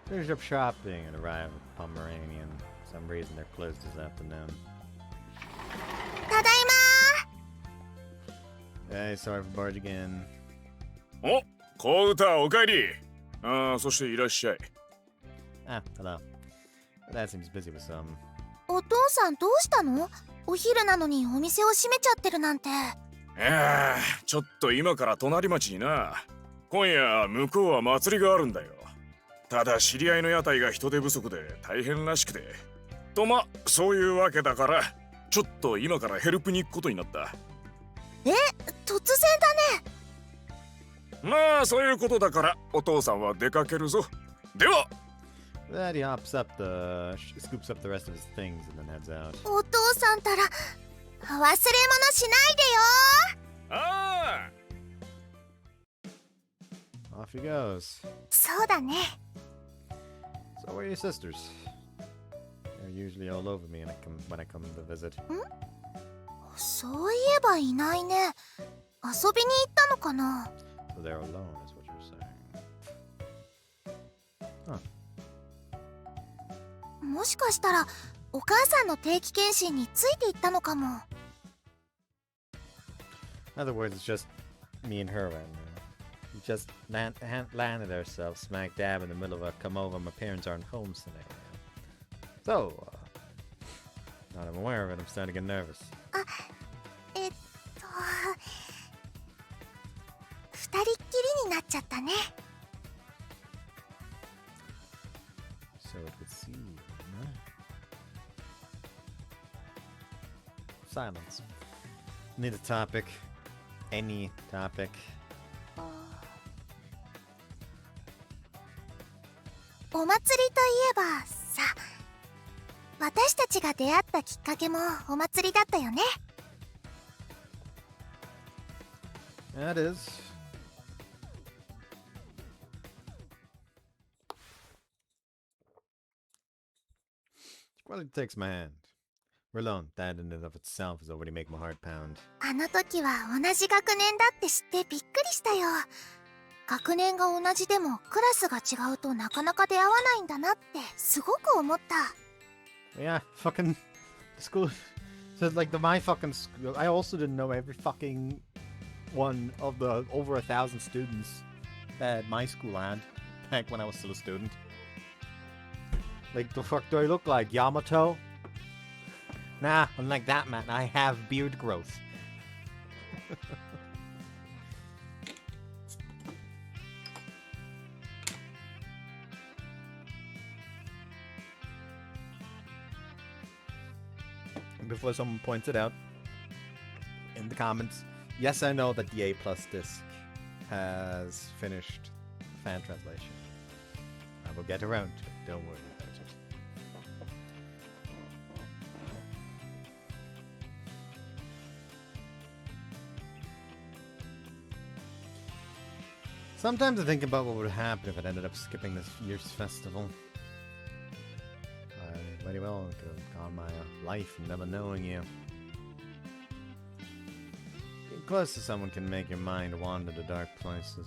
[SPEAKER 1] Finished up shopping and arrived at Barbarian. For some reason they're closed this afternoon.
[SPEAKER 2] ただい
[SPEAKER 1] Hey, sorry for barge again.
[SPEAKER 5] お、コウタおかえり。ああ、そしていらっしゃい。
[SPEAKER 1] Ah, hello. Dad seems busy with some.
[SPEAKER 2] まー。お父さんどうしたの？お昼なのにお店を閉めちゃってるなんて。
[SPEAKER 5] ちょっと今から隣町にな。今夜向こうは祭りがあるんだよ。ただ知り合いの屋台が人手不足で大変らしくて。とそういうわけだから、ちょっと今からヘルプに行くことになった。
[SPEAKER 2] 突然だね。
[SPEAKER 5] まあそういうことだからお父さんは出かけるぞ。では。
[SPEAKER 1] Then he scoops up the rest of his things and then heads out.
[SPEAKER 2] お父さんたら忘れ物しないでよ。
[SPEAKER 5] ああ。
[SPEAKER 1] Off he goes.
[SPEAKER 2] そうだね。
[SPEAKER 1] So where are your sisters? They're usually all over me when I come to visit.
[SPEAKER 2] そういえばいないね。遊びに行ったのかな。
[SPEAKER 1] So they're alone, is what you're saying. Huh.
[SPEAKER 2] もしかしたらお母さんの定期検診について行ったのかも。
[SPEAKER 1] In other words, it's just me and her right now. We just landed ourselves smack dab in the middle of a come over, my parents aren't home scenario. So, now that I'm aware of it, I'm starting to get nervous.
[SPEAKER 2] えっと二人っきりになっちゃったね。
[SPEAKER 1] So it would seem. Silence. Need a topic. Any topic.
[SPEAKER 2] お祭りといえばさ、私たちが出会ったきっかけもお祭りだったよね。
[SPEAKER 1] That is. She probably takes my hand. We're alone. That in and of itself is already make my heart pound.
[SPEAKER 2] あの時は同じ学年だって知ってびっくりしたよ。学年が同じでもクラスが違うとなかなか出会わないんだなってすごく思った。
[SPEAKER 1] Yeah, fucking school. So like my fucking school. I also didn't know every fucking one of the over 1,000 students that my school had back when I was still a student. Like the fuck do I look like? Yamato? Nah, I'm like that, man. I have beard growth. Before someone points it out in the comments, yes, I know that the A+ disc has finished fan translation. I will get around to it. Don't worry about it. Sometimes I think about what would happen if it ended up skipping this year's festival. I very well could have gone my life never knowing you. Being close to someone can make your mind wander to dark places.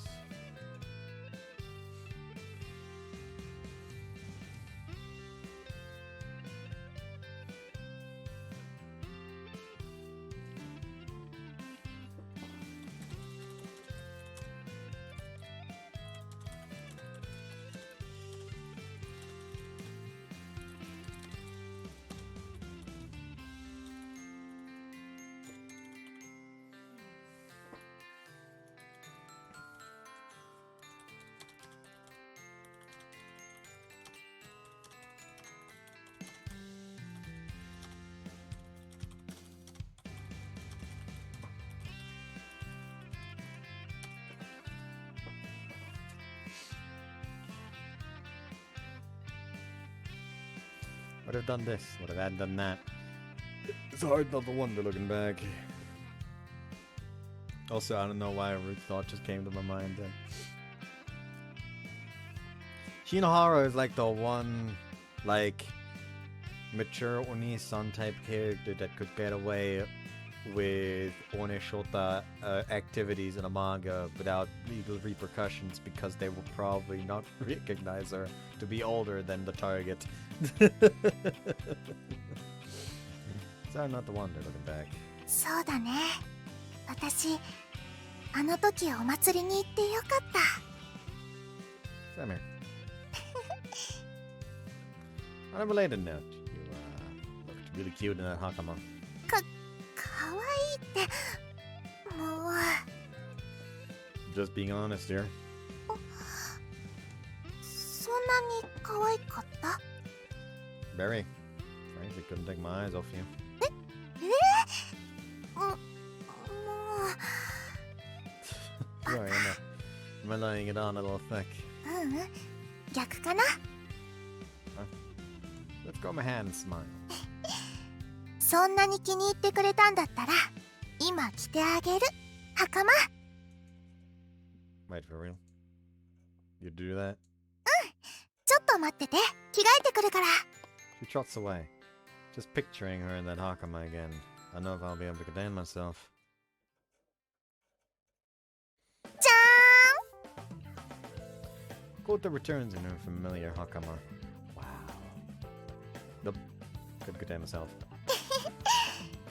[SPEAKER 1] Would have done this, would have done that. It's hard not to wonder looking back. Also, I don't know why a root thought just came to my mind then. Shinohara is like the one, like, mature Oni-san type character that could get away with Oneshota activities in a manga without legal repercussions because they will probably not recognize her to be older than the target. Sorry not to wonder looking back.
[SPEAKER 2] そうだね。私、あの時お祭りに行ってよかった。
[SPEAKER 1] Same here. On a related note, you looked really cute in that hakama.
[SPEAKER 2] かわいいって、もう。
[SPEAKER 1] Just being honest here.
[SPEAKER 2] そんなに可愛かった？
[SPEAKER 1] Barry, frankly, couldn't take my eyes off you.
[SPEAKER 2] もう。
[SPEAKER 1] Sorry, am I laying it on a little thick?
[SPEAKER 2] ううん、逆かな。
[SPEAKER 1] Let's go my hand and smile.
[SPEAKER 2] そんなに気に入ってくれたんだったら、今着てあげる、袴。
[SPEAKER 1] Wait, for real? You do that?
[SPEAKER 2] ちょっと待ってて、着替えてくるから。
[SPEAKER 1] She trots away, just picturing her in that hakama again. I don't know if I'll be able to contain myself.
[SPEAKER 2] じゃ
[SPEAKER 1] Kouta returns in her familiar hakama. Wow. Nope. Couldn't contain myself.
[SPEAKER 2] ーん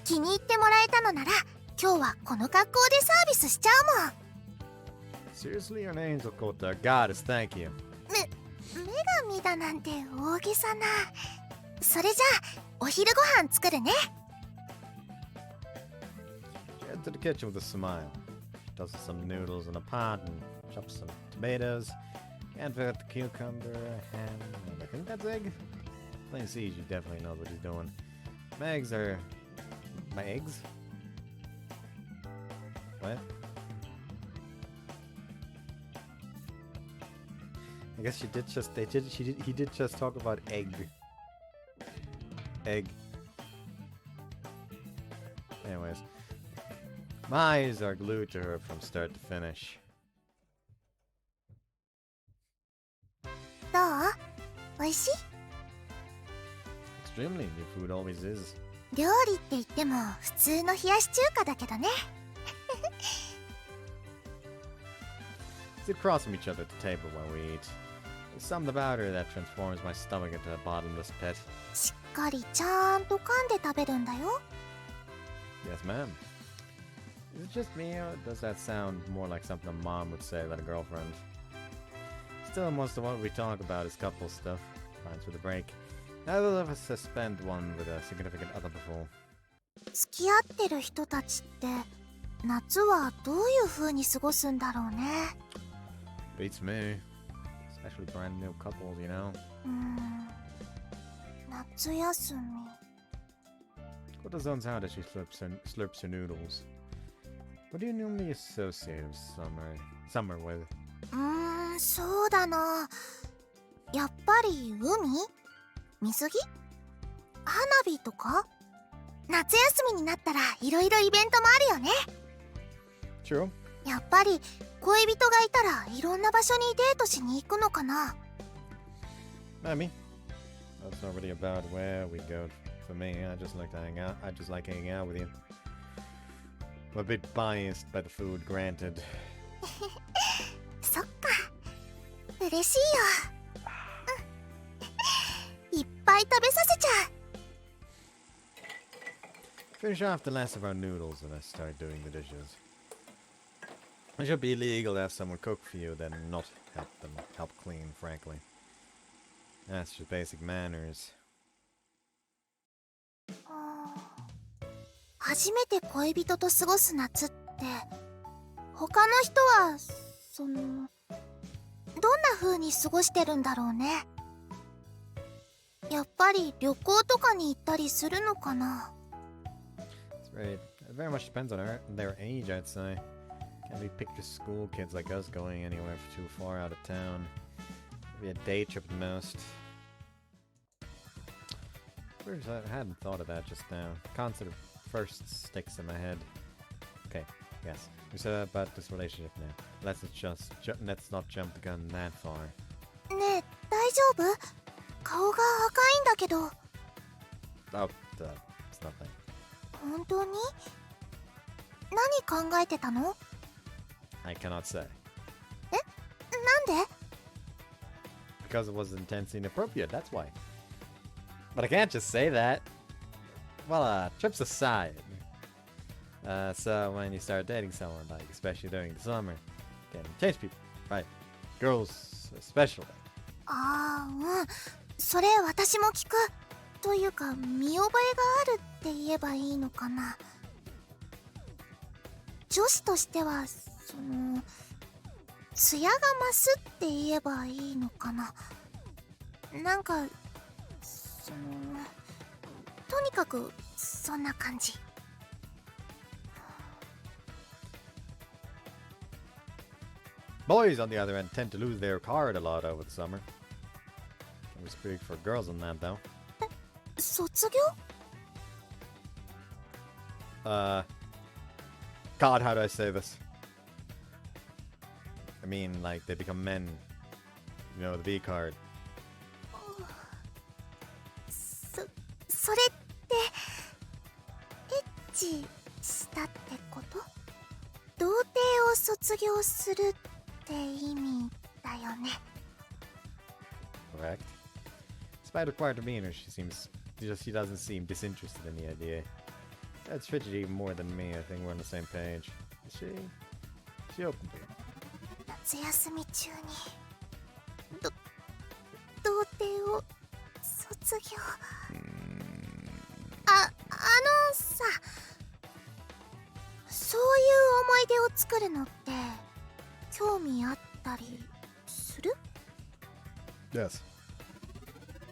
[SPEAKER 2] 気に入ってもらえたのなら今日はこの格好でサービスしちゃうもん。
[SPEAKER 1] Seriously, you're an angel, Kouta. Goddess, thank you.
[SPEAKER 2] 女神だなんて大げさな。それじゃあお昼ご飯作るね。
[SPEAKER 1] She heads to the kitchen with a smile. She tosses some noodles in a pot and chops some tomatoes. Can't forget the cucumber, ham, and I think that's egg. Plain see, she definitely knows what she's doing. My eggs are... My eggs? What? I guess she did just... he did just talk about egg. Egg. Anyways. My eyes are glued to her from start to finish.
[SPEAKER 2] どう？美味しい？
[SPEAKER 1] Extremely, your food always is.
[SPEAKER 2] 料理って言っても普通の冷やし中華だけどね。
[SPEAKER 1] We sit across from each other at the table while we eat. There's something about her that transforms my stomach into a bottomless pit.
[SPEAKER 2] しっかりちゃんと噛んで食べるんだよ。
[SPEAKER 1] Yes, ma'am. Is it just me, or does that sound more like something a mom would say about a girlfriend? Still, most of what we talk about is couple stuff. Fine with a break. Neither of us has spent one with a significant other before.
[SPEAKER 2] 付き合ってる人たちって夏はどういう風に過ごすんだろうね。
[SPEAKER 1] Beats me. Especially brand new couples, you know?
[SPEAKER 2] 夏休み。
[SPEAKER 1] Kouta zones out as she slurps her noodles. What do you normally associate summer with?
[SPEAKER 2] そうだな。やっぱり海？水着？花火とか？夏休みになったらいろいろイベントもあるよね。
[SPEAKER 1] True.
[SPEAKER 2] やっぱり恋人がいたらいろんな場所にデートしに行くのかな。
[SPEAKER 1] Maybe. That's not really about where we go. For me, I just like to hang out. I just like hanging out with you. I'm a bit biased by the food, granted.
[SPEAKER 2] そっか。嬉しいよ。いっぱい食べさせちゃう。
[SPEAKER 1] Finish off the last of our noodles and I start doing the dishes. It should be illegal to have someone cook for you, then not help clean, frankly. That's just basic manners.
[SPEAKER 2] 初めて恋人と過ごす夏って他の人はどんな風に過ごしてるんだろうね。やっぱり旅行とかに行ったりするのかな。
[SPEAKER 1] It very much depends on their age, I'd say. Can't be picture school kids like us going anywhere too far out of town. Maybe a day trip at most. I hadn't thought of that just now. Concept of first sticks in my head. Okay, yes. We said about this relationship now. Let's not jump the gun that far.
[SPEAKER 2] ねえ、大丈夫？顔が赤いんだけど。
[SPEAKER 1] Oh, it's nothing.
[SPEAKER 2] 本当に？何考えてたの？
[SPEAKER 1] I cannot say.
[SPEAKER 2] なんで？
[SPEAKER 1] Because it was intensely inappropriate, that's why. But I can't just say that. Well, trips aside. So when you start dating someone, like, especially during the summer, can change people, right? Girls especially.
[SPEAKER 2] ああ、それ私も聞く。というか見覚えがあるって言えばいいのかな。女子としては艶が増すって言えばいいのかな。なんかとにかくそんな感じ。
[SPEAKER 1] Boys, on the other hand, tend to lose their card a lot over the summer. Can we speak for girls on that, though?
[SPEAKER 2] 卒業？
[SPEAKER 1] God, how do I say this? I mean, like, they become men. You know, the V card.
[SPEAKER 2] それってエッチしたってこと？童貞を卒業するって意味だよね。
[SPEAKER 1] Correct. Despite required demeanor, she doesn't seem disinterested in the idea. That's Fidget even more than me. I think we're on the same page. Is she open to it?
[SPEAKER 2] 夏休み中に童貞を卒業。さ、そういう思い出を作るのって興味あったりする？
[SPEAKER 1] Yes.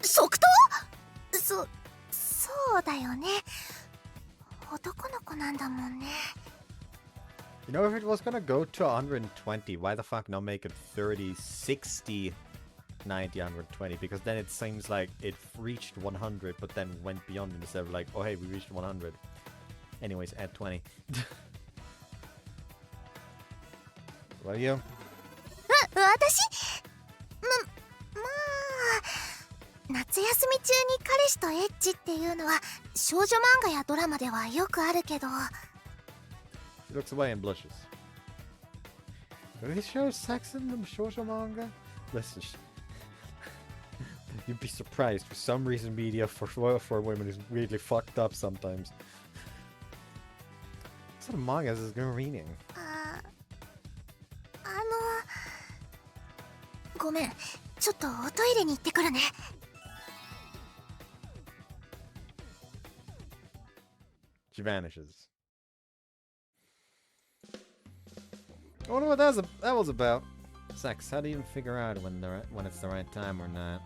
[SPEAKER 2] 即答？そうだよね。男の子なんだもんね。
[SPEAKER 1] You know, if it was gonna go to 120, why the fuck not make it 30, 60, 90, 120? Because then it seems like it reached 100, but then went beyond it instead of like, oh hey, we reached 100. Anyways, add 20. What are you?
[SPEAKER 2] 私？まあ、夏休み中に彼氏とエッチっていうのは少女漫画やドラマではよくあるけど。
[SPEAKER 1] She looks away and blushes. Do they show sex in the shoujo manga? Listen, you'd be surprised. For some reason, media for women is weirdly fucked up sometimes. What sort of manga is this girl reading?
[SPEAKER 2] ごめん、ちょっとおトイレに行ってくるね。
[SPEAKER 1] She vanishes. I wonder what that was about. Sex. How do you even figure out when it's the right time or not?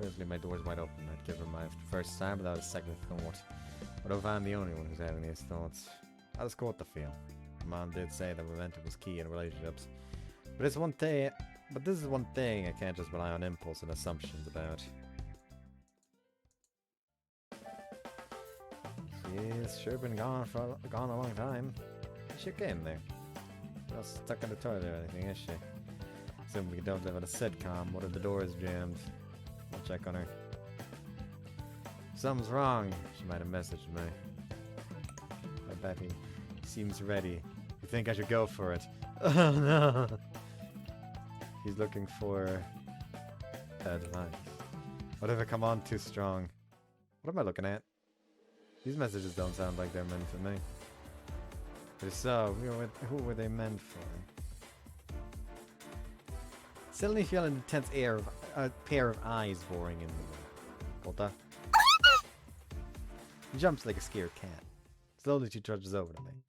[SPEAKER 1] Usually my door's wide open. I'd give her my first time without a second thought. But if I'm the only one who's having these thoughts, I'll just go with the feel. Mom did say that momentum was key in relationships. But this is one thing I can't just rely on impulse and assumptions about. She's sure been gone a long time. She came there. Not stuck in the toilet or anything, is she? Assuming we don't live in a sitcom. What if the door is jammed? I'll check on her. Something's wrong. She might have messaged me. I bet he seems ready. You think I should go for it? Oh no! He's looking for advice. What if I come on too strong? What am I looking at? These messages don't sound like they're meant for me. If so, who were they meant for? Suddenly feel an intense pair of eyes boring in me. Kouta. He jumps like a scared cat. Slowly she trudges over to me.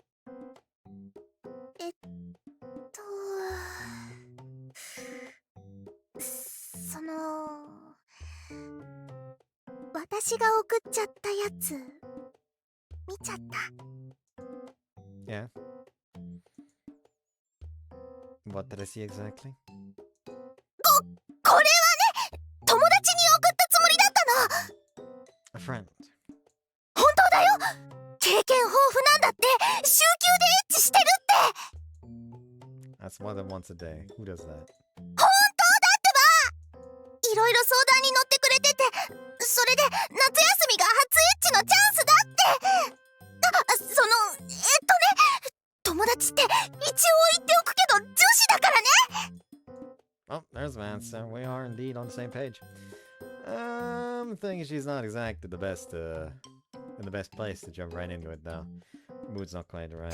[SPEAKER 2] 私が送っちゃったやつ見ちゃった。
[SPEAKER 1] Yeah. What did I see exactly?
[SPEAKER 2] これはね、友達に送ったつもりだったの。
[SPEAKER 1] A friend.
[SPEAKER 2] 本当だよ。経験豊富なんだって。週休でエッチしてるって。
[SPEAKER 1] That's more than once a day. Who does that?
[SPEAKER 2] 本当だってば。いろいろ相談に乗ってくれてて、それで夏休みが初エッチのチャンスだって。友達って一応言っておくけど女子だからね。
[SPEAKER 1] Oh, there's the answer. We are indeed on the same page. Thinking she's not exactly the best, in the best place to jump right into it, though. Mood's not quite right.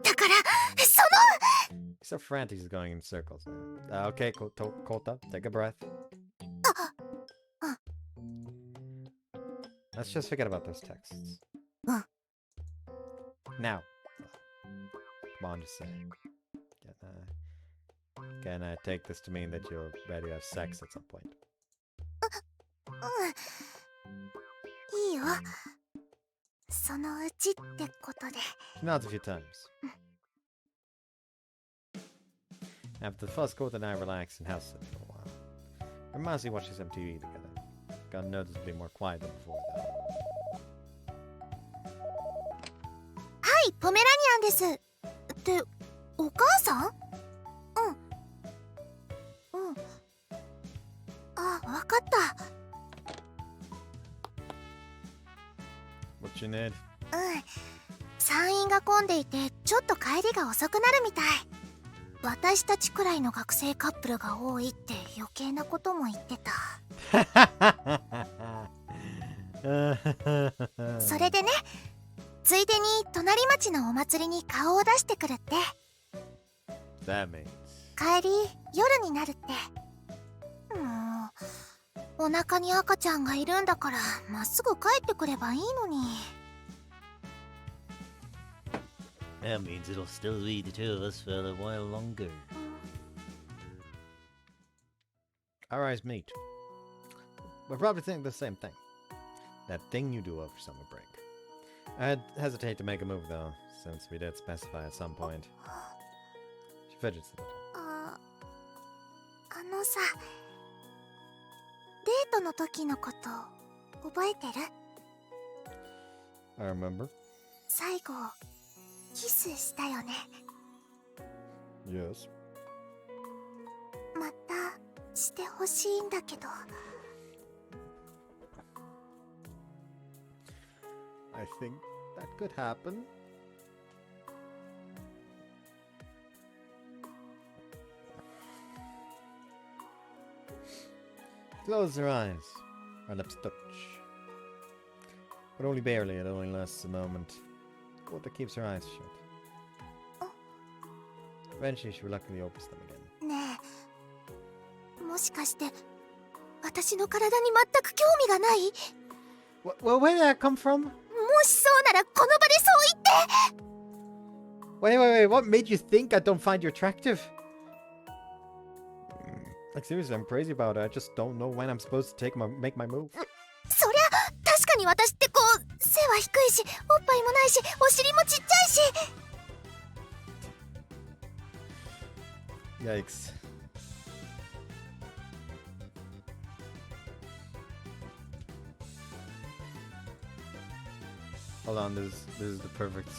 [SPEAKER 2] だから、
[SPEAKER 1] He's so frantic he's going in circles. Okay, Kouta, take a breath. Let's just forget about those texts. Now. Come on, just say. Can I take this to mean that you're ready to have sex at some point?
[SPEAKER 2] いいよ。そのうちってことで。
[SPEAKER 1] She nods a few times. After the fuss, Kouta and I relax and house sit for a while. We're mostly watching some TV together. Got noticeably more quiet than before, though.
[SPEAKER 2] はい、ポメラニアンです。ってお母さん？うん。あ、わかった。
[SPEAKER 1] What you need?
[SPEAKER 2] 山陰が混んでいてちょっと帰りが遅くなるみたい。私たちくらいの学生カップルが多いって余計なことも言ってた。それでね、ついでに隣町のお祭りに顔を出してくるって。帰り夜になるって。もうお腹に赤ちゃんがいるんだからまっすぐ帰ってくればいいのに。
[SPEAKER 6] That means it'll still be the two of us for a while longer.
[SPEAKER 1] Our eyes meet. We're probably thinking the same thing. That thing you do over summer break. I'd hesitate to make a move though, since we did specify at some point. She fidgets a little.
[SPEAKER 2] あのさ、デートの時のこと覚えてる？
[SPEAKER 1] I remember.
[SPEAKER 2] 最後キスしたよね。
[SPEAKER 1] Yes.
[SPEAKER 2] またしてほしいんだけど。
[SPEAKER 1] I think that could happen. Close her eyes. Our lips touch. But only barely, it only lasts a moment. Kouta keeps her eyes shut. Eventually, she reluctantly opens them again.
[SPEAKER 2] ねえ、もしかして私の体に全く興味がない？
[SPEAKER 1] Well, where did that come from?
[SPEAKER 2] もしそうならこの場でそう言って。
[SPEAKER 1] Wait, what made you think I don't find you attractive? Like, seriously, I'm crazy about it. I just don't know when I'm supposed to make my move.
[SPEAKER 2] そりゃ確かに私ってこう背は低いし、おっぱいもないし、お尻もちっちゃいし。
[SPEAKER 1] Yikes. Hold on, this is the perfect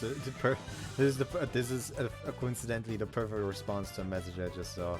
[SPEAKER 1] this is coincidentally the perfect response to a message I just saw.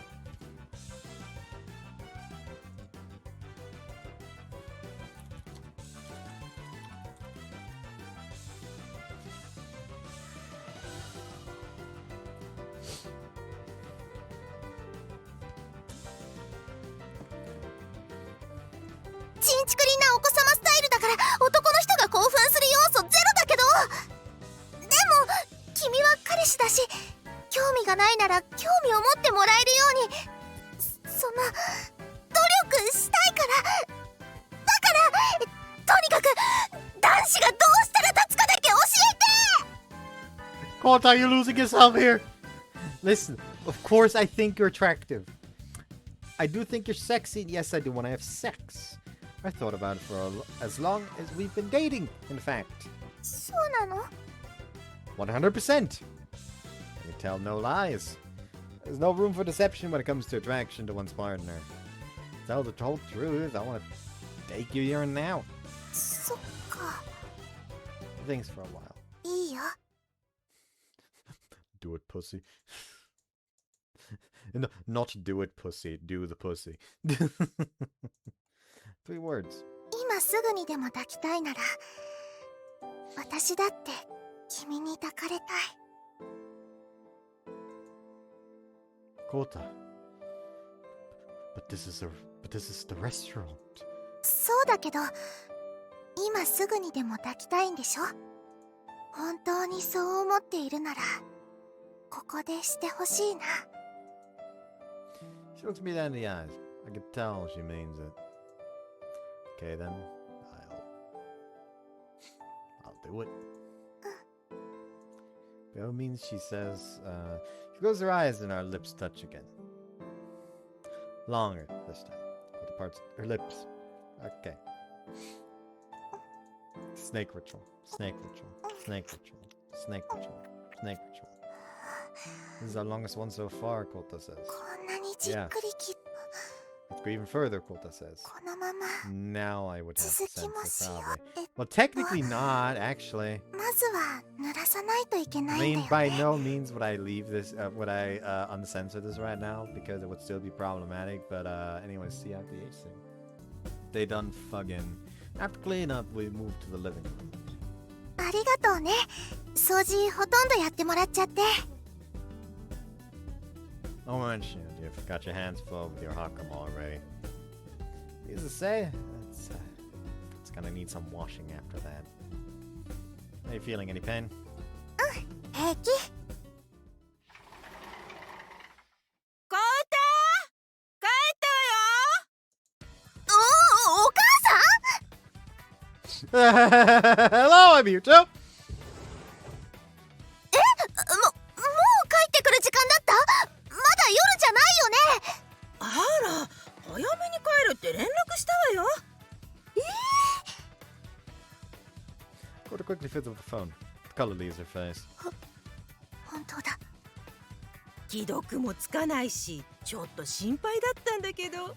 [SPEAKER 1] Kouta, you're losing yourself here. Listen, of course I think you're attractive. I do think you're sexy. Yes, I do when I have sex. I thought about it for as long as we've been dating, in fact.
[SPEAKER 2] そうなの?
[SPEAKER 1] 100%. I can tell no lies. There's no room for deception when it comes to attraction to one's partner. Tell the whole truth. I want to take you here and now.
[SPEAKER 2] そっか。
[SPEAKER 1] Things for a while.
[SPEAKER 2] いいよ。
[SPEAKER 1] Do it, pussy. No, not do it, pussy. Do the pussy. 3 words.
[SPEAKER 2] 今すぐにでも抱きたいなら、私だって君に抱かれたい。
[SPEAKER 1] Kouta. But this is the restaurant.
[SPEAKER 2] そうだけど、今すぐにでも抱きたいんでしょ？本当にそう思っているなら、ここでしてほしいな。
[SPEAKER 1] She looks me down in the eyes. I can tell she means it. Okay then, I'll do it. By all means, she says. She closes her eyes and our lips touch again. Longer this time. With the parts her lips. Okay. Snake ritual. Snake ritual. Snake ritual. Snake ritual. Snake ritual. This is our longest one so far, Kouta says.
[SPEAKER 2] こんなにじっくりきっ
[SPEAKER 1] Let's go even further, Kouta says.
[SPEAKER 2] このまま
[SPEAKER 1] Now I would have
[SPEAKER 2] 続
[SPEAKER 1] to
[SPEAKER 2] きも
[SPEAKER 1] sense
[SPEAKER 2] し
[SPEAKER 1] it
[SPEAKER 2] よ
[SPEAKER 1] probably.
[SPEAKER 2] う。
[SPEAKER 1] Well, technically not, actually.
[SPEAKER 2] まずは濡らさないといけな
[SPEAKER 1] I
[SPEAKER 2] いんだ
[SPEAKER 1] mean,
[SPEAKER 2] よ
[SPEAKER 1] by
[SPEAKER 2] ね。
[SPEAKER 1] no means would I leave this, would I uncensor this right now, because it would still be problematic, but anyways, see out the acing. They done fucking. After clean up, we moved to the living room.
[SPEAKER 2] あありがとうね。掃除ほとんどやってもらっちゃって。
[SPEAKER 1] Oh, mentioned you've got your hands full with your Hakama already. Easy to say, it's gonna need some washing after that. Are you feeling any pain?
[SPEAKER 2] 平気。
[SPEAKER 4] コータ帰った
[SPEAKER 2] お母さん
[SPEAKER 1] Hello, I'm Mewtwo!
[SPEAKER 2] もう帰ってくる時間だった？まだ夜じゃないよね。
[SPEAKER 4] あら、早めに帰るって連絡したわよ。
[SPEAKER 1] Kouta quickly fits with the phone. The color leaves her face.
[SPEAKER 2] 本当だ。
[SPEAKER 4] 既読もつかないし、ちょっと心配だったんだけど、どうや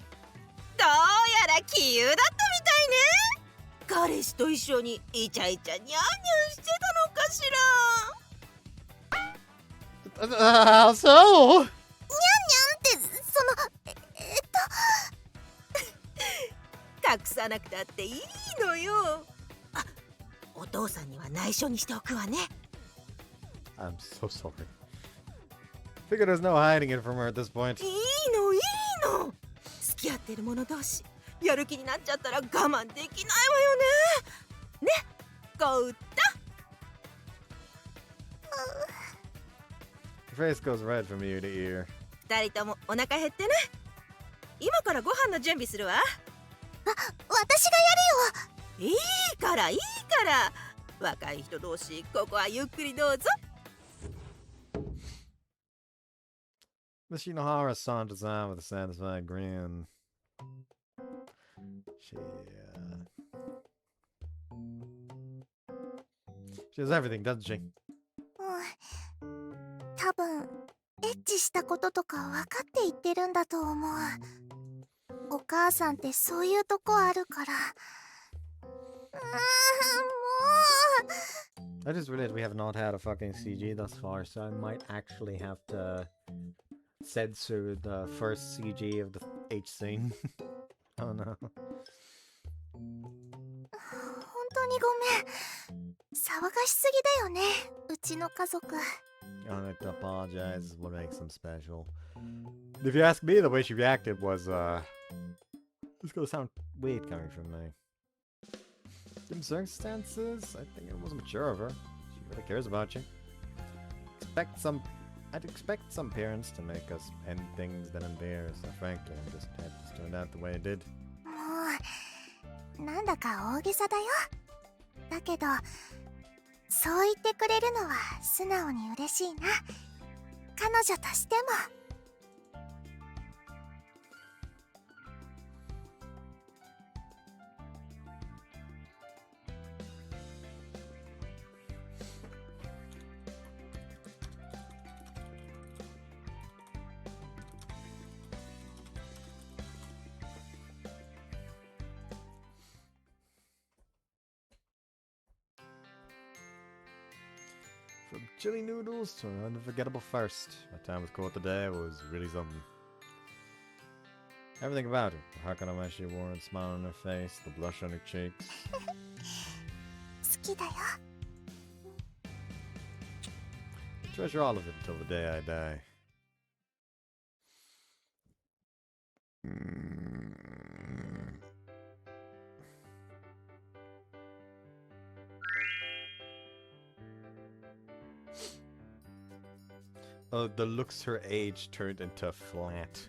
[SPEAKER 4] ら杞憂だったみたいね。彼氏と一緒にイチャイチャニャンニャンしてたのかしら。
[SPEAKER 1] So?
[SPEAKER 2] にゃんにゃんって
[SPEAKER 4] 隠さなくたっていいのよ。あ、お父さんには内緒にしておくわね。
[SPEAKER 1] I'm so sorry. Figured there's no hiding it from her at this point.
[SPEAKER 4] いいのいいの。付き合ってる者同士、やる気になっちゃったら我慢できないわよね。ね、コウタ。
[SPEAKER 1] Your face goes red from ear to ear.
[SPEAKER 4] 二人ともお腹減ってね。今からご飯の準備するわ。
[SPEAKER 2] 私がやるよ。
[SPEAKER 4] いいからいいから。若い人同士、ここはゆっくりどうぞ。
[SPEAKER 1] Miss Shinohara saunters on with a satisfied grin. She has everything, doesn't she?
[SPEAKER 2] 多分エッチしたこととか分かって言ってるんだと思う。お母さんってそういうとこあるから。もう。
[SPEAKER 1] I just realized we have not had a fucking CG thus far, so I might actually have to censor the first CG of the H scene. Oh no.
[SPEAKER 2] 本当にごめん。騒がしすぎだよね、うちの家族。
[SPEAKER 1] I have to apologize is what makes them special. If you ask me, the way she reacted was, it's gonna sound weird coming from me. In circumstances, I think it was mature of her. She really cares about you. I'd expect some parents to make us end things then and there, so frankly, I'm just happy this turned out the way it did.
[SPEAKER 2] もうなんだか大げさだよ。だけどそう言ってくれるのは素直に嬉しいな。彼女としても。
[SPEAKER 1] From chili noodles to an unforgettable first, my time with Kouta today was really something. Everything about her, the Hakana she wore and smile on her face, the blush on her cheeks.
[SPEAKER 2] 好きだよ。
[SPEAKER 1] I treasure all of it until the day I die. Oh, the looks her age turned into flat.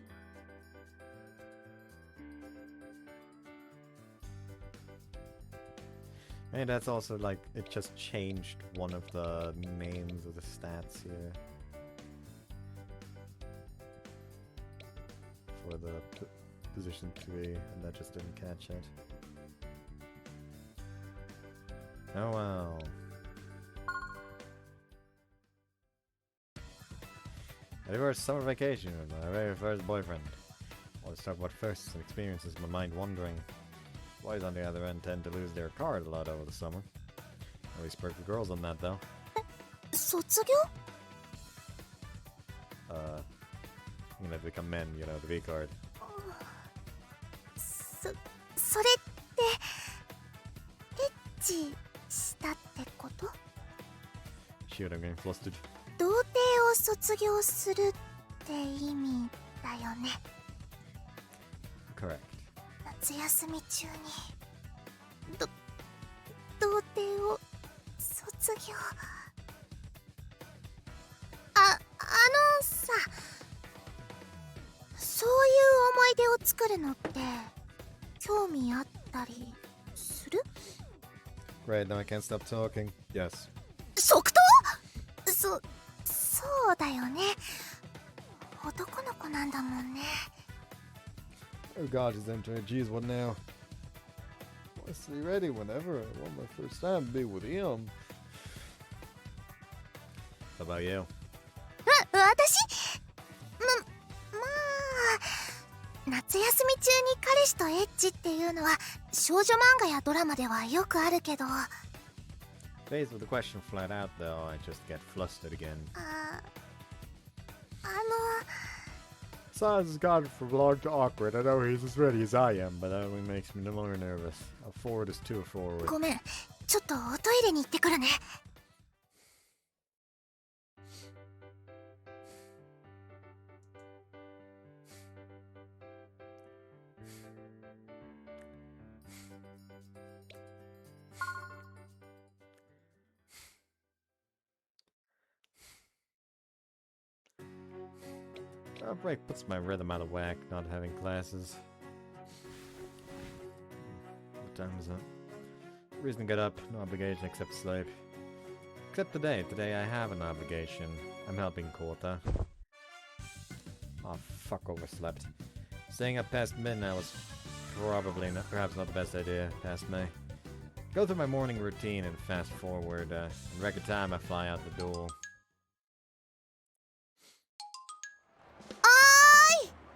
[SPEAKER 1] And that's also like, it just changed one of the names of the stats here. For the position 3, and that just didn't catch it. Oh well. Ready for a summer vacation with my very first boyfriend. Let's talk about firsts and experiences, my mind wandering. Boys on the other end tend to lose their card a lot over the summer. Always spark for girls on that though.
[SPEAKER 2] 卒業？
[SPEAKER 1] You know, to become men, you know, the V card.
[SPEAKER 2] それってエッチしたってこと？
[SPEAKER 1] Shoot, I'm getting flustered.
[SPEAKER 2] 童貞を卒業するって意味だよね。
[SPEAKER 1] Correct.
[SPEAKER 2] 夏休み中に童貞を卒業。あのさ、そういう思い出を作るのって興味あったりする？
[SPEAKER 1] Great, now I can't stop talking. Yes.
[SPEAKER 2] 即答？そうだよね。男の子なんだもんね。
[SPEAKER 1] Oh god, he's entering. Jeez, what now? Honestly, ready whenever I want my first time to be with him. How about you?
[SPEAKER 2] 私？まあ夏休み中に彼氏とエッチっていうのは少女漫画やドラマではよくあるけど。
[SPEAKER 1] Faced with the question flat out, though, I just get flustered again. Silence is gotten from large to awkward. I know he's as ready as I am, but that only makes me no longer nervous. I'll forward this to forward.
[SPEAKER 2] ごめん、ちょっとおトイレに行ってくるね。
[SPEAKER 1] Our break puts my rhythm out of whack, not having classes. What time is it? Reason to get up, no obligation except sleep. Except today. Today I have an obligation. I'm helping Kouta. Oh fuck, overslept. Staying up past midnight was perhaps not the best idea past me. Go through my morning routine and fast forward. In record time I fly out the door.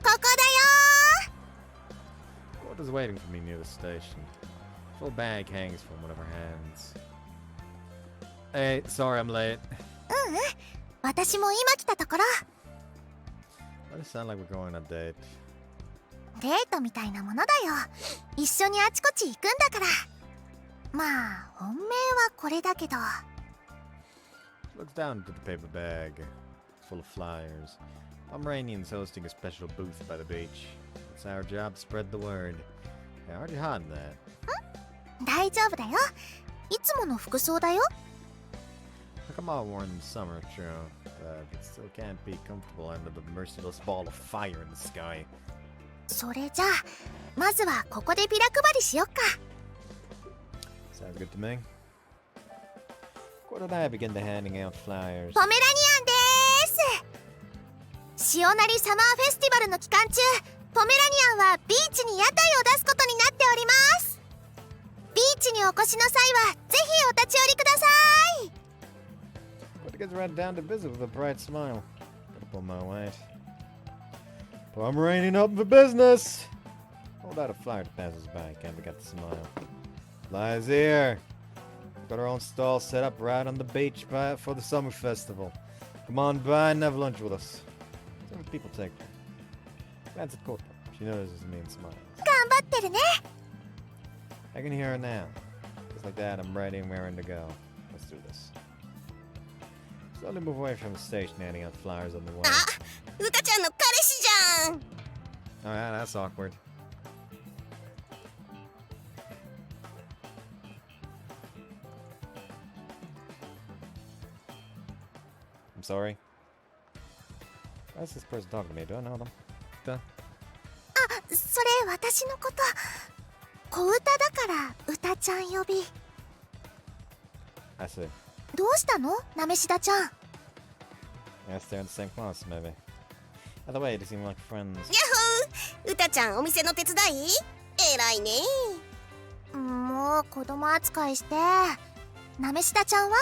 [SPEAKER 2] ここだよ
[SPEAKER 1] Kouta's waiting for me near the station. Full bag hangs from one of her hands. Hey, sorry I'm late.
[SPEAKER 2] 私も今来たところ。
[SPEAKER 1] Why does it sound like we're going on a date?
[SPEAKER 2] デートみたいなものだよ。一緒にあちこち行くんだから。まあ本命はこれだけど。
[SPEAKER 1] She looks down into the paper bag. It's full of flyers. Barbarian's hosting a special booth by the beach. It's our job to spread the word. Hey, aren't you hot in that?
[SPEAKER 2] 大丈夫だよ。いつもの服装だよ。
[SPEAKER 1] Like I'm all worn in the summer, true. But it still can't be comfortable under the merciless ball of fire in the sky.
[SPEAKER 2] それじゃあまずはここでビラ配りしよっか。
[SPEAKER 1] Sounds good to me. Kouta and I begin to handing out flyers.
[SPEAKER 2] ポメラニアンでーす。潮なりサマーフェスティバルの期間中、ポメラニアンはビーチに屋台を出すことになっております。ビーチにお越しの際はぜひお立ち寄りください。
[SPEAKER 1] Kouta gets right down to visit with a bright smile. Gotta pull my weight. Pomeranian open for business! Hold out a flyer to passers-by. Can't forget the smile. Flyers here. Got our own stall set up right on the beach for the summer festival. Come on by and have lunch with us. See what people take. Glance at Kouta. She notices me and smiles.
[SPEAKER 2] 頑張ってるね。
[SPEAKER 1] I can hear her now. Just like that, I'm ready and raring to go. Let's do this. Slowly move away from the station, handing out flyers on the way.
[SPEAKER 4] うたちゃんの彼氏じゃん。
[SPEAKER 1] Alright, that's awkward. I'm sorry. Why is this person talking to me? Do I know them?
[SPEAKER 2] それ私のこと。小歌だから歌ちゃん呼び。
[SPEAKER 1] I see.
[SPEAKER 2] どうしたのなめしだちゃん。
[SPEAKER 1] I guess they're in the same class, maybe. By the way, they seem like friends.
[SPEAKER 4] ヤッホー、うたちゃんお店の手伝い？偉いね。
[SPEAKER 2] もう子供扱いして。なめしだちゃんは？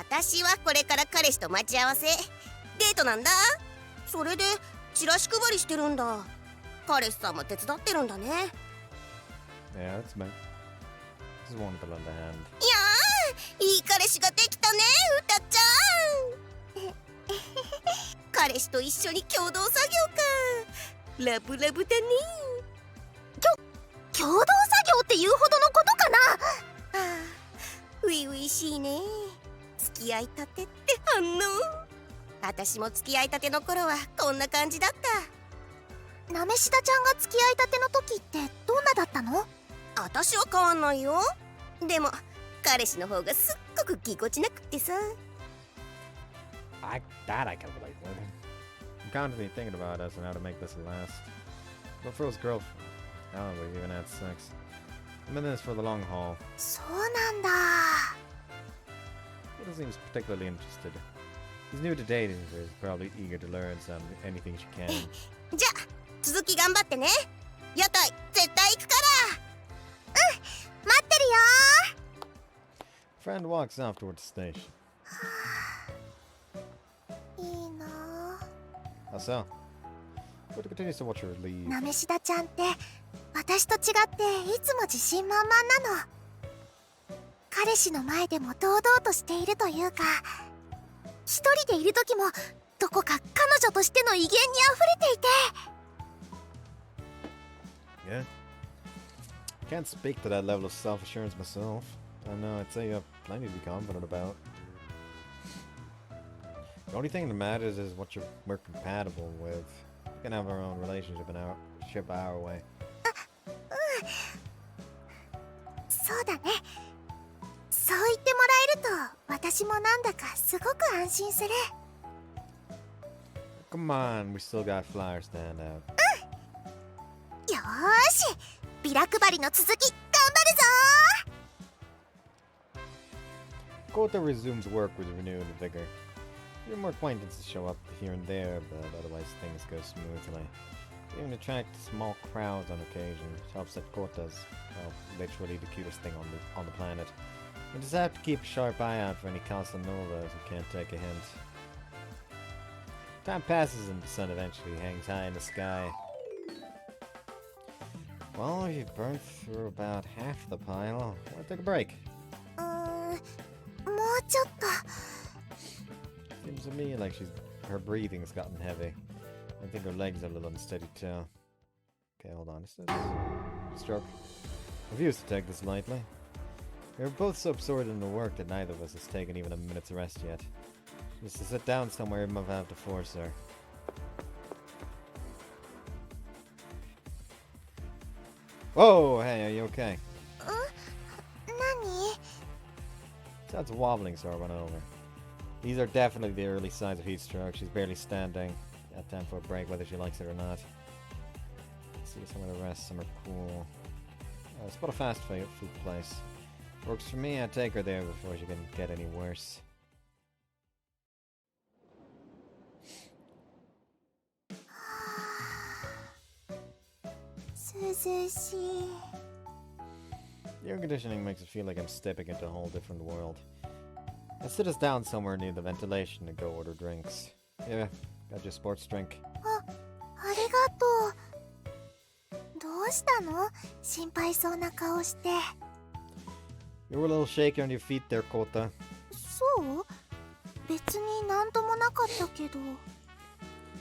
[SPEAKER 4] 私はこれから彼氏と待ち合わせ。デートなんだ。それでチラシ配りしてるんだ。彼氏さんも手伝ってるんだね。
[SPEAKER 1] Yeah, that's me. Just wanted to lend a hand.
[SPEAKER 4] いやー、いい彼氏ができたね、うたちゃん。彼氏と一緒に共同作業か。ラブラブだね。
[SPEAKER 2] 共同作業っていうほどのことかな。
[SPEAKER 4] ああ、初々しいね。付付き合いたてって反応。私も付き合いたての頃はこんな感じだった。
[SPEAKER 2] なめしだちゃんが付き合いたての時ってどんなだったの？
[SPEAKER 4] 私は変わんないよ。でも彼氏の方がすっごくぎこちなくってさ。
[SPEAKER 7] That I can relate with. I'm constantly thinking about us and how to make this last. But for his girlfriend, I don't know if we even had sex. I'm in this for the long haul.
[SPEAKER 2] そうなんだ。
[SPEAKER 7] He seems particularly interested. He's new to dating, so he's probably eager to learn anything she can.
[SPEAKER 4] じゃあ続き頑張ってね。屋台絶対行くから。
[SPEAKER 2] 待ってるよ
[SPEAKER 7] Friend walks off towards the station.
[SPEAKER 2] ー。いいな
[SPEAKER 7] How so? Kouta continues to watch her leave.
[SPEAKER 2] なめしだちゃんって私と違っていつも自信満々なの。彼氏の前でも堂々としているというか、一人でいる時もどこか彼女としての威厳にあふれていて。
[SPEAKER 7] Yeah? Can't speak to that level of self-assurance myself. I know, I'd say you have plenty to be confident about. The only thing that matters is what we're compatible with. We can have our own relationship and our way.
[SPEAKER 2] そうだね。そう言ってもらえると私もなんだかすごく安心する。
[SPEAKER 7] Come on, we still got flyers stand out.
[SPEAKER 2] よーし、ビラ配りの続き頑張るぞ
[SPEAKER 7] Kouta resumes work with renewed vigor. Few more acquaintances show up here and there, but otherwise things go smoothly. They even attract small crowds on occasion, which helps that Kouta's, well, literally the cutest thing on the planet. You just have to keep a sharp eye out for any Casanovas who can't take a hint. Time passes and the sun eventually hangs high in the sky. Well, you've burned through about half the pile. Wanna take a break?
[SPEAKER 2] もうちょっと。
[SPEAKER 7] Seems to me like her breathing's gotten heavy. I think her legs are a little unsteady too. Okay, hold on. Is this stroke? I refuse to take this lightly. We're both so absorbed in the work that neither of us has taken even a minute's rest yet. Just to sit down somewhere, even if I have to force her. Whoa, hey, are you okay?
[SPEAKER 2] 何
[SPEAKER 7] Sounds wobbling, so I went over. These are definitely the early signs of heat stroke. She's barely standing. Got time for a break, whether she likes it or not. Let's see, somewhere to rest, somewhere cool. Spot a fast food place. Works for me, I'd take her there before she can get any worse. The air conditioning makes it feel like I'm stepping into a whole different world. I sit us down somewhere near the ventilation to go order drinks. Yeah, got your sports drink.
[SPEAKER 2] ありがとう。どうしたの？心配そうな顔して。
[SPEAKER 7] You were a little shaky on your feet there, Kouta.
[SPEAKER 2] そう？別になんともなかったけど。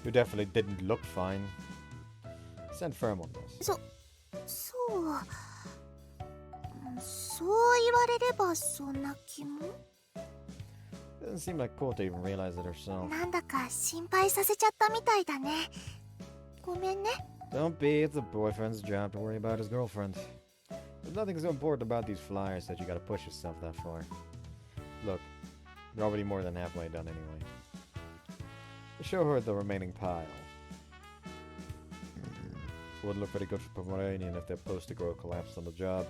[SPEAKER 7] You definitely didn't look fine. Stand firm on this.
[SPEAKER 2] そう。そう言われればそんな気も。
[SPEAKER 7] Doesn't seem like Kouta even realized it herself.
[SPEAKER 2] なんだか心配させちゃったみたいだね。ごめんね。
[SPEAKER 7] Don't be, it's a boyfriend's job to worry about his girlfriend. There's nothing so important about these flyers that you gotta push yourself that far. Look, you're already more than halfway done anyway. Show her the remaining pile. Would look pretty good for Barbarian if their poster girl collapsed on the job.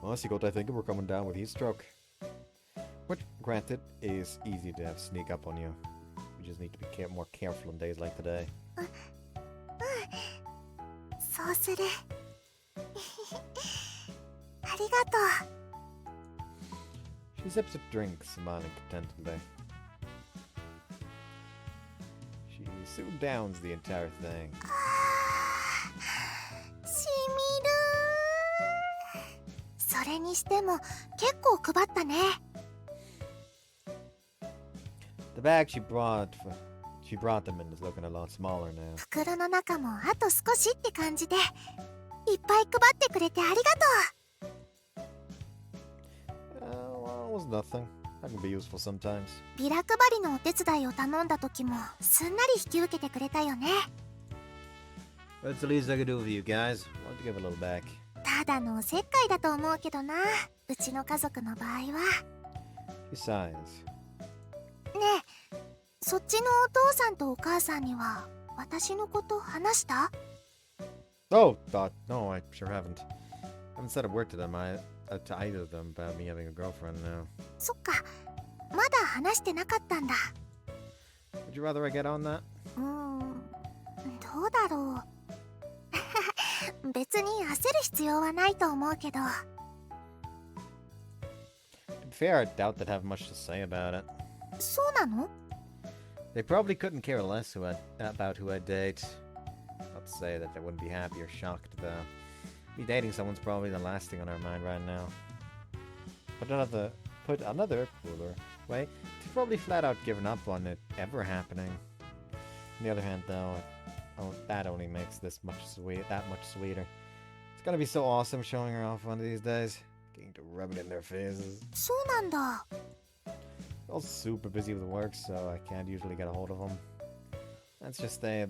[SPEAKER 7] Honestly, I think we're coming down with heat stroke. Which, granted, is easy to sneak up on you. We just need to be more careful on days like today.
[SPEAKER 2] そうする。ありがとう。
[SPEAKER 7] She sips a drink, smiling contentedly. She soon downs the entire thing.
[SPEAKER 2] しみる。それにしても結構配ったね。
[SPEAKER 7] The bag she brought them in is looking a lot smaller now.
[SPEAKER 2] 袋の中もあと少しって感じで、いっぱい配ってくれてありがとう。
[SPEAKER 7] was nothing. That can be useful sometimes.
[SPEAKER 2] ビラ配りのお手伝いを頼んだ時もすんなり引き受けてくれたよね。
[SPEAKER 7] That's the least I could do for you guys. Want to give a little back.
[SPEAKER 2] ただのおせっかいだと思うけどな、うちの家族の場合は。
[SPEAKER 7] Besides,
[SPEAKER 2] ねえ、そっちのお父さんとお母さんには私のこと話した？
[SPEAKER 7] oh, no, I sure haven't. Haven't said a word to them. To either of them about me having a girlfriend now.
[SPEAKER 2] そっか、まだ話してなかったんだ。
[SPEAKER 7] Would you rather I get on that?
[SPEAKER 2] どうだろう。別に焦る必要はないと思うけど。
[SPEAKER 7] To be fair, I doubt they'd have much to say about it.
[SPEAKER 2] そうなの？
[SPEAKER 7] They probably couldn't care less about who I date. Not to say that they wouldn't be happy or shocked, though. Me dating someone's probably the last thing on our mind right now. Put another cooler way, they've probably flat out given up on it ever happening. On the other hand, though, that only makes this that much sweeter. It's gonna be so awesome showing her off one of these days. Getting to rub it in their faces.
[SPEAKER 2] そうなんだ。
[SPEAKER 7] I'm all super busy with work, so I can't usually get a hold of them. Let's just say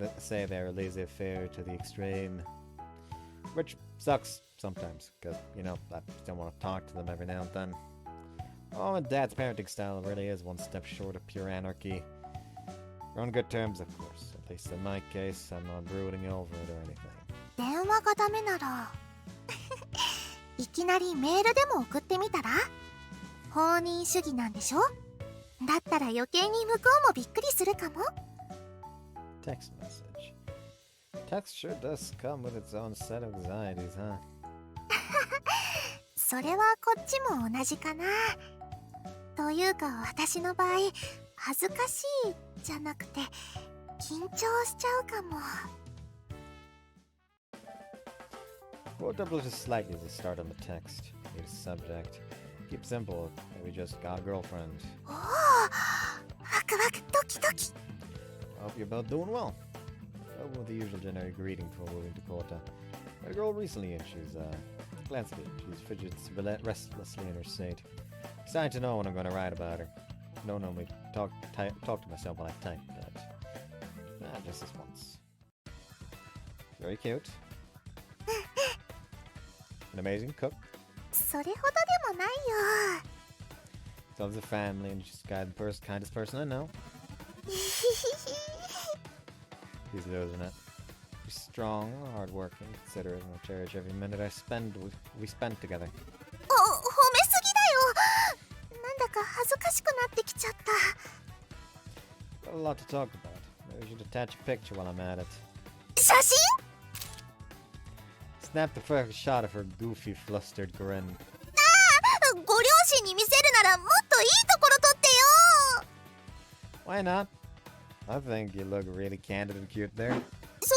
[SPEAKER 7] they're laissez-faire to the extreme. Which sucks sometimes, because, you know, I still want to talk to them every now and then. Oh, and Dad's parenting style really is one step short of pure anarchy. We're on good terms, of course. At least in my case, I'm not brooding over it or anything.
[SPEAKER 2] 電話がダメならいきなりメールでも送ってみたら？放任主義なんでしょ？だったら余計に向こうもびっくりするかも。
[SPEAKER 7] Text message. Text sure does come with its own set of anxieties, huh?
[SPEAKER 2] それはこっちも同じかな。というか私の場合、恥ずかしいじゃなくて緊張しちゃうかも。
[SPEAKER 7] We'll double just slightly to start on the text. Need a subject. Keep simple. Maybe just got a girlfriend.
[SPEAKER 2] おお、ワクワクドキドキ。
[SPEAKER 7] Hope you're both doing well. With the usual generic greeting before moving to Kouta. Met a girl recently and she's, glance at it. She fidgets restlessly in her seat. Excited to know when I'm going to write about her. No, normally talk to myself while I type, but just this once. Very cute. An amazing cook.
[SPEAKER 2] それほどでもないよ。
[SPEAKER 7] Loves the family and she's the kindest person I know. He's losing it. She's strong, hardworking, considerate, and I cherish every minute we spent together.
[SPEAKER 2] 褒めすぎだよ。なんだか恥ずかしくなってきちゃった。
[SPEAKER 7] Got a lot to talk about. Maybe we should attach a picture while I'm at it.
[SPEAKER 2] 写真？
[SPEAKER 7] Snap the first shot of her goofy, flustered grin.
[SPEAKER 2] ご両親に見せるならもっといいところ撮ってよ。
[SPEAKER 7] Why not? I think you look really candid and cute there.
[SPEAKER 2] そ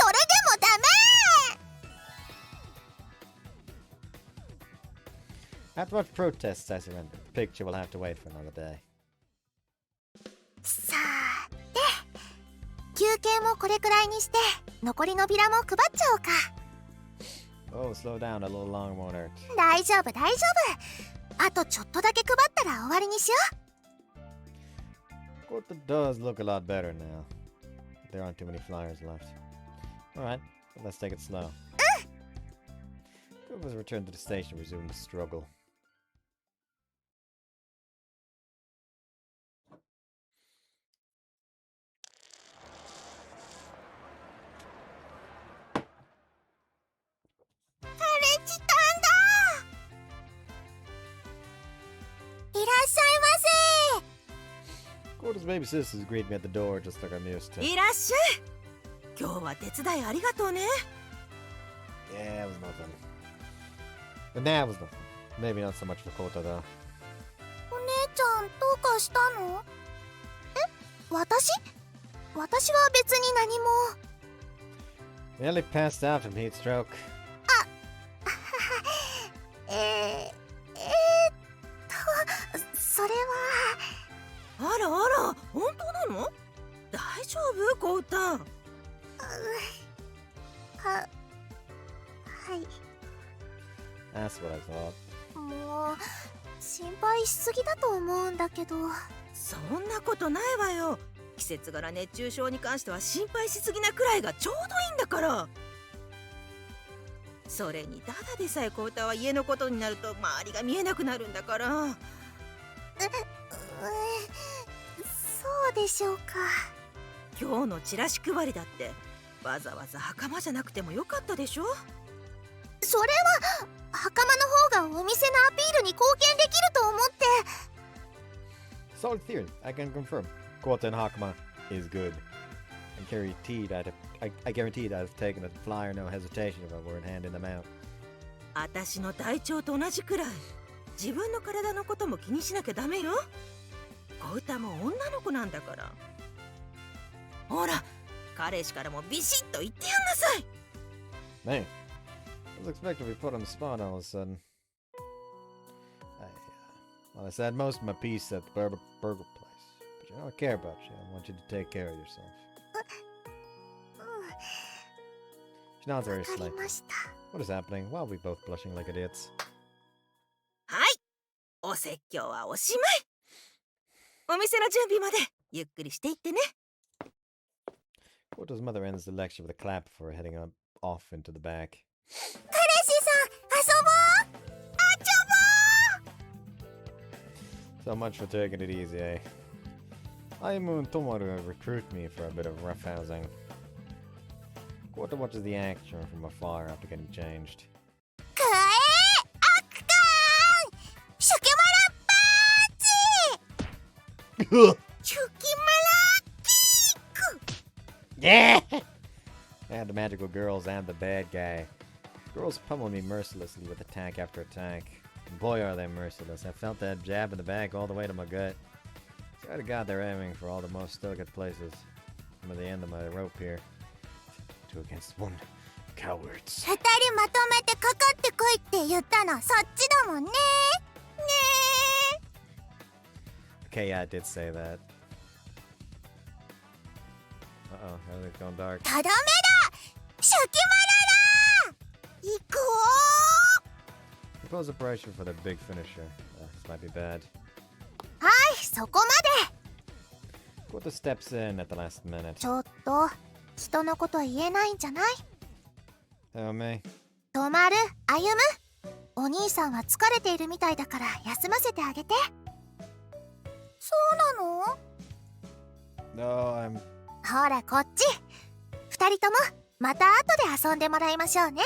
[SPEAKER 2] れでもダメ。
[SPEAKER 7] After much protests, I surrendered. The picture will have to wait for another day.
[SPEAKER 2] さて、休憩もこれくらいにして残りのビラも配っちゃおうか。
[SPEAKER 7] Oh, slow down, a little long won't hurt.
[SPEAKER 2] 大丈夫大丈夫。あとちょっとだけ配ったら終わりにしよう。
[SPEAKER 7] Kouta does look a lot better now. There aren't too many flyers left. Alright, let's take it slow. Two of us return to the station, resume the struggle. Kouta's baby sisters greet me at the door just like I'm used to.
[SPEAKER 4] いらっしゃい。今日は手伝いありがとうね。
[SPEAKER 7] Yeah, it was nothing. But nah, it was nothing. Maybe not so much for Kouta though.
[SPEAKER 2] お姉ちゃんどうかしたの？え、私は別に何も。
[SPEAKER 7] Nearly passed out from heat stroke.
[SPEAKER 2] それは。
[SPEAKER 4] あらあら、本当なの？大丈夫、コウタ？
[SPEAKER 2] はい。
[SPEAKER 7] That's what I thought.
[SPEAKER 2] もう、心配しすぎだと思うんだけど。
[SPEAKER 4] そんなことないわよ。季節柄熱中症に関しては心配しすぎなくらいがちょうどいいんだから。それにただでさえコウタは家のことになると周りが見えなくなるんだから。
[SPEAKER 2] そうでしょうか。
[SPEAKER 4] 今日のチラシ配りだってわざわざ袴じゃなくてもよかったでしょ。
[SPEAKER 2] それは袴の方がお店のアピールに貢献できると思って。
[SPEAKER 7] Solid theory. I can confirm. Kouta and Hakama is good. I guarantee that I've taken a flyer, no hesitation if I weren't handing them out.
[SPEAKER 4] 私の体調と同じくらい自分の体のことも気にしなきゃダメよ。コウタも女の子なんだから。ほら、彼氏からもビシッと言ってやんなさい。
[SPEAKER 7] Man, I was expecting to be put on the spot all of a sudden. I said most of my piece at the burger place. But you know, I care about you. I want you to take care of yourself. She nods very
[SPEAKER 2] わかり
[SPEAKER 7] slightly.
[SPEAKER 2] ました。
[SPEAKER 7] What is happening? Why are we both blushing like idiots?
[SPEAKER 4] はい、お説教はおしまい。お店の準備までゆっくりしていってね。
[SPEAKER 7] Kota's mother ends the lecture with a clap before heading off into the back.
[SPEAKER 2] 彼氏さん、遊ぼう。
[SPEAKER 7] So much for taking it easy, eh? Aimu and Tomaru recruit me for a bit of roughhousing. Kouta watches the action from afar after getting changed.
[SPEAKER 2] くえー、アクカーン、シュキマラパーチ、シュキマラキーク。
[SPEAKER 7] Yeah! And the magical girls and the bad guy. Girls pummel me mercilessly with attack after attack. And boy are they merciless. I felt that jab in the back all the way to my gut. Swear to God they're aiming for all the most delicate places. I'm at the end of my rope here. 2 against 1. Cowards.
[SPEAKER 2] 二人まとめてかかってこいって言ったのそっちだもんね。ね
[SPEAKER 7] Okay, yeah, I did say that. Uh-oh, everything's going dark.
[SPEAKER 2] とどめだ、シュキマララ行こう。
[SPEAKER 7] Propose a pressure for the big finisher. This might be bad.
[SPEAKER 2] はい、そこまで。
[SPEAKER 7] Kouta steps in at the last minute.
[SPEAKER 2] ちょっと人のこと言えないんじゃない？
[SPEAKER 7] Oh, me?
[SPEAKER 2] 止まる、歩む。お兄さんは疲れているみたいだから休ませてあげて。そうなの？
[SPEAKER 7] No, I'm...
[SPEAKER 2] ほらこっち。二人ともまた後で遊んでもらいましょうね。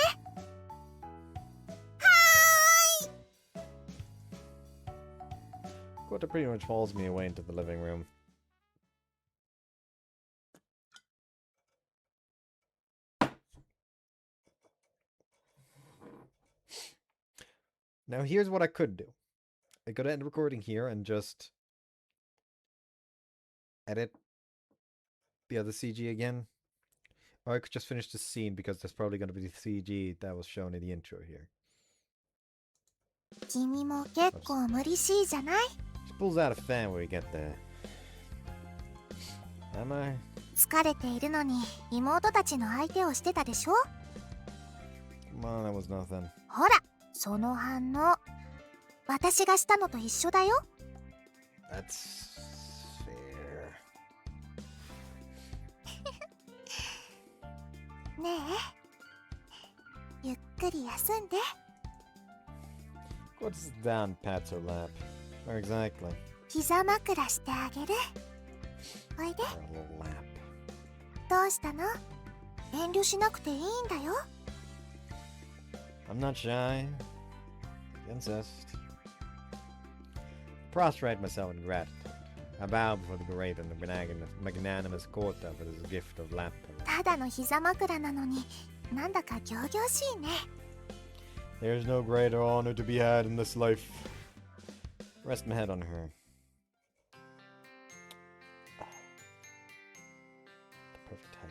[SPEAKER 7] Kouta pretty much hauls me away into the living room. Now here's what I could do. I could end recording here and just edit the other CG again. Or I could just finish the scene because there's probably going to be the CG that was shown in the intro here.
[SPEAKER 2] 君も結構無理しいじゃない？
[SPEAKER 7] She pulls out a fan when we get there. Am I?
[SPEAKER 2] 疲れているのに妹たちの相手をしてたでしょ？
[SPEAKER 7] Come on, that was nothing.
[SPEAKER 2] ほら、その反応。私がしたのと一緒だよ。
[SPEAKER 7] That's fair.
[SPEAKER 2] ねえ、ゆっくり休んで。
[SPEAKER 7] What is down, pats her lap. Where exactly?
[SPEAKER 2] 膝枕してあげる。おいで。
[SPEAKER 7] Her little lap.
[SPEAKER 2] どうしたの？遠慮しなくていいんだよ。
[SPEAKER 7] I'm not shy. You insist. Prostrate myself in gratitude. I bow before the great and the magnanimous Kouta for this gift of lap pillow.
[SPEAKER 2] ただの膝枕なのに、なんだか仰々しいね。
[SPEAKER 7] There's no greater honor to be had in this life. Rest my head on her. The perfect height.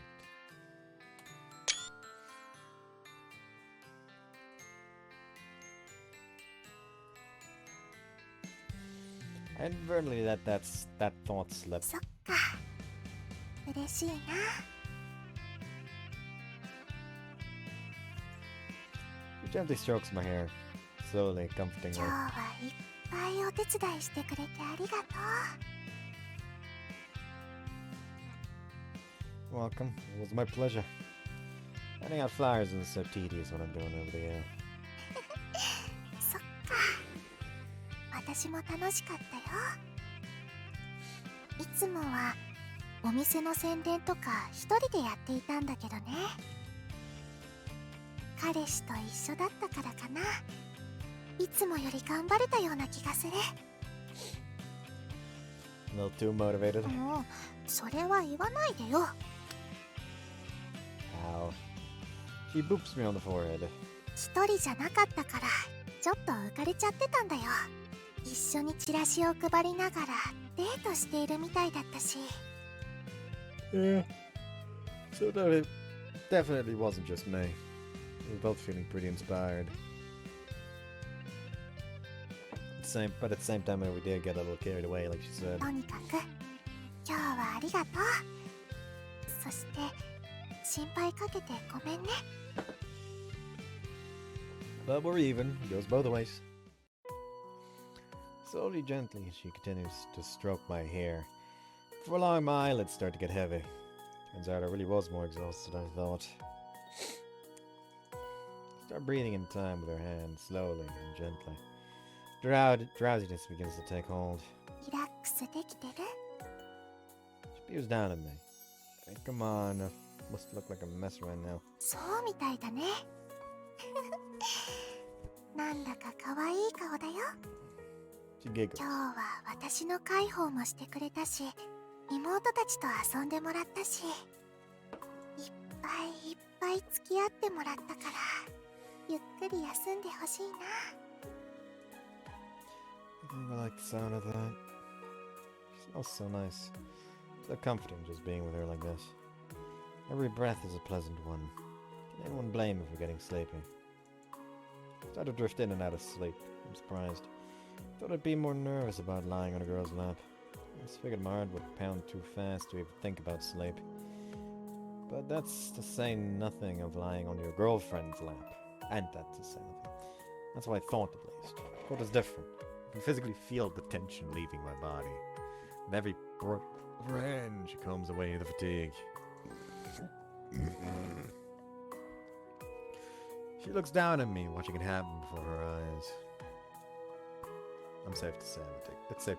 [SPEAKER 7] I inadvertently let that thought slip.
[SPEAKER 2] そっか。嬉しいな。
[SPEAKER 7] She gently strokes my hair, slowly comforting
[SPEAKER 2] 今日
[SPEAKER 7] her.
[SPEAKER 2] はいっぱいお手伝いしてくれてありがと
[SPEAKER 7] Welcome. It was my pleasure. Handing out flowers isn't so tedious when I'm doing it over the air.
[SPEAKER 2] う。そっか。私も楽しかったよ。いつもはお店の宣伝とか一人でやっていたんだけどね。彼氏と一緒だったからかな。いつもより頑張れたような気がする。
[SPEAKER 7] A little too motivated.
[SPEAKER 2] もうそれは言わないでよ。
[SPEAKER 7] Ow. She boops me on the forehead.
[SPEAKER 2] 一人じゃなかったからちょっと浮かれちゃってたんだよ。一緒にチラシを配りながらデートしているみたいだったし。
[SPEAKER 7] Yeah. So that it definitely wasn't just me. We were both feeling pretty inspired. But at the same time, we did get a little carried away, like she said.
[SPEAKER 2] とにかく今日はありがとう。そして心配かけてごめんね。
[SPEAKER 7] But we're even. It goes both ways. Slowly, gently, she continues to stroke my hair. Before long, my eyelids start to get heavy. Turns out I really was more exhausted than I thought. Start breathing in time with her hand, slowly and gently. Drowsiness begins to take hold.
[SPEAKER 2] リラックスできてる？
[SPEAKER 7] She peers down at me. Hey, come on, I must look like a mess right now.
[SPEAKER 2] そうみたいだね。なんだか可愛い顔だよ。
[SPEAKER 7] She giggles.
[SPEAKER 2] 今日は私の介抱もしてくれたし、妹たちと遊んでもらったし、いっぱいいっぱい付き合ってもらったから、ゆっくり休んでほしいな。
[SPEAKER 7] I think I like the sound of that. She smells so nice. So comforting just being with her like this. Every breath is a pleasant one. Can anyone blame her for getting sleepy? I start to drift in and out of sleep. I'm surprised. Thought I'd be more nervous about lying on a girl's lap. I just figured my heart would pound too fast to even think about sleep. But that's to say nothing of lying on your girlfriend's lap. And that's to say nothing. That's what I thought at least. What is different? I can physically feel the tension leaving my body. With every breath, she combs away the fatigue. She looks down at me, watching it happen before her eyes. It's safe to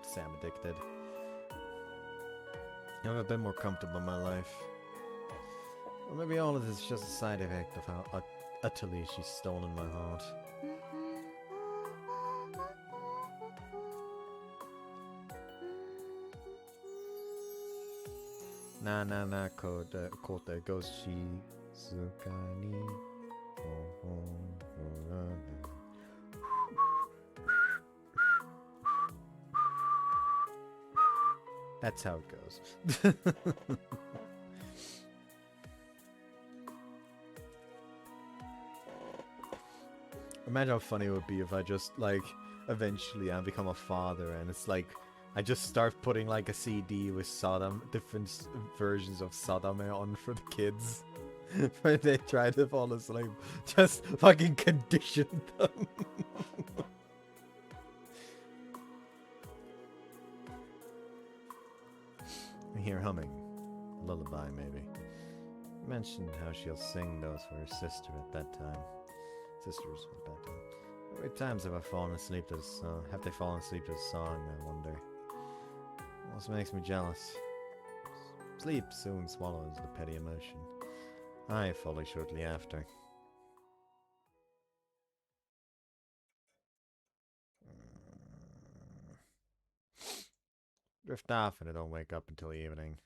[SPEAKER 7] say I'm addicted. I've never been more comfortable in my life. Or maybe all of this is just a side effect of how utterly she's stolen my heart. Na na na kota go shizuka ni That's how it goes. Imagine how funny it would be if I just, like, eventually I become a father and it's like, I just start putting, like, a CD with Sodom, different versions of Sodom on for the kids. When they try to fall asleep. Just fucking condition them. I hear humming. Lullaby, maybe. Mentioned how she'll sing those for her sister at that time. Sisters at that time. How many times have I fallen asleep to this song? Have they fallen asleep to this song, I wonder? Almost makes me jealous. Sleep soon swallows the petty emotion. I follow shortly after. Drift off and I don't wake up until evening.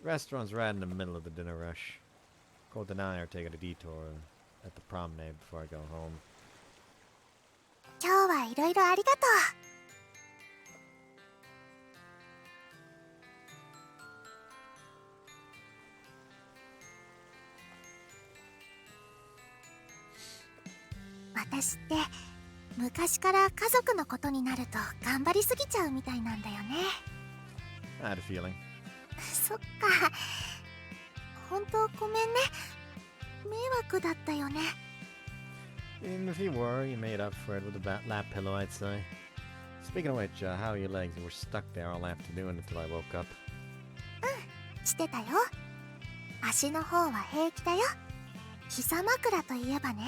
[SPEAKER 7] The restaurant's right in the middle of the dinner rush. Kouta and I are taking a detour at the promenade before I go home.
[SPEAKER 2] 今日はいろいろありがとう。私って昔から家族のことになると頑張りすぎちゃうみたいなんだよね。
[SPEAKER 7] I had a feeling.
[SPEAKER 2] そっか。本当ごめんね。迷惑だったよね。
[SPEAKER 7] Even if you were, you made up for it with a lap pillow, I'd say. Speaking of which, how are your legs? You were stuck there all afternoon until I woke up.
[SPEAKER 2] してたよ。足の方は平気だよ。膝枕といえばね、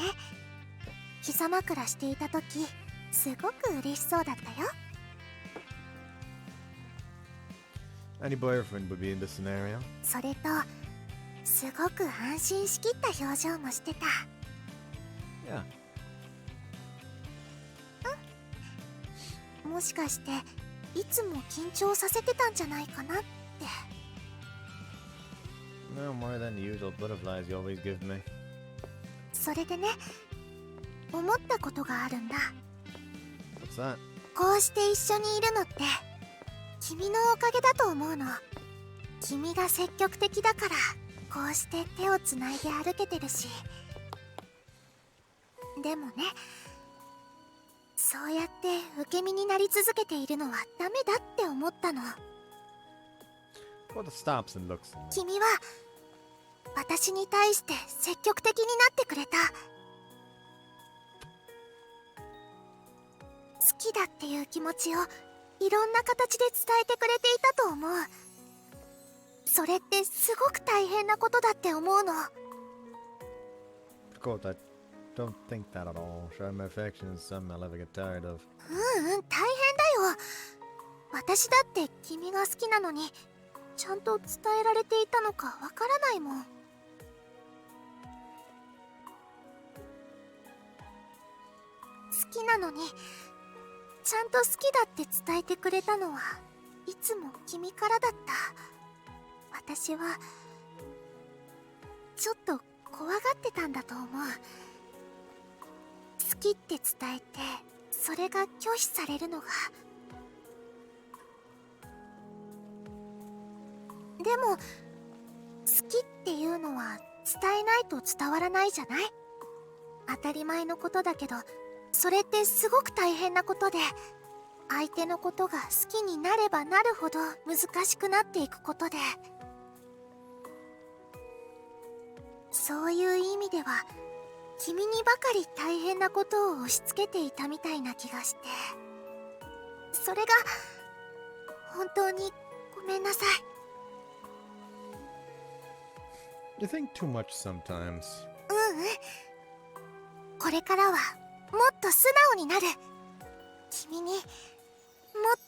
[SPEAKER 2] 膝枕していた時すごく嬉しそうだったよ。
[SPEAKER 7] Any boyfriend would be in this scenario.
[SPEAKER 2] それとすごく安心しきった表情もしてた。
[SPEAKER 7] Yeah.
[SPEAKER 2] もしかしていつも緊張させてたんじゃないかなって。
[SPEAKER 7] No more than the usual butterflies you always give me.
[SPEAKER 2] それでね、思ったことがあるんだ。
[SPEAKER 7] What's that?
[SPEAKER 2] こうして一緒にいるのって君のおかげだと思うの。君が積極的だからこうして手をつないで歩けてるし。でもね、そうやって受け身になり続けているのはダメだって思ったの。
[SPEAKER 7] What stops and looks in me?
[SPEAKER 2] 君は私に対して積極的になってくれた。好きだっていう気持ちをいろんな形で伝えてくれていたと思う。それってすごく大変なことだって思うの。
[SPEAKER 7] Of course, I don't think that at all. Showing my affection is something I'll never get tired of.
[SPEAKER 2] 大変だよ。私だって君が好きなのにちゃんと伝えられていたのかわからないもん。好きなのにちゃんと好きだって伝えてくれたのはいつも君からだった。私はちょっと怖がってたんだと思う。好きって伝えてそれが拒否されるのが。でも好きっていうのは伝えないと伝わらないじゃない。当たり前のことだけどそれってすごく大変なことで、相手のことが好きになればなるほど難しくなっていくことで、そういう意味では君にばかり大変なことを押し付けていたみたいな気がして、それが本当にごめんなさい。
[SPEAKER 7] You think too much sometimes.
[SPEAKER 2] これからはもっと素直になる。君にもっ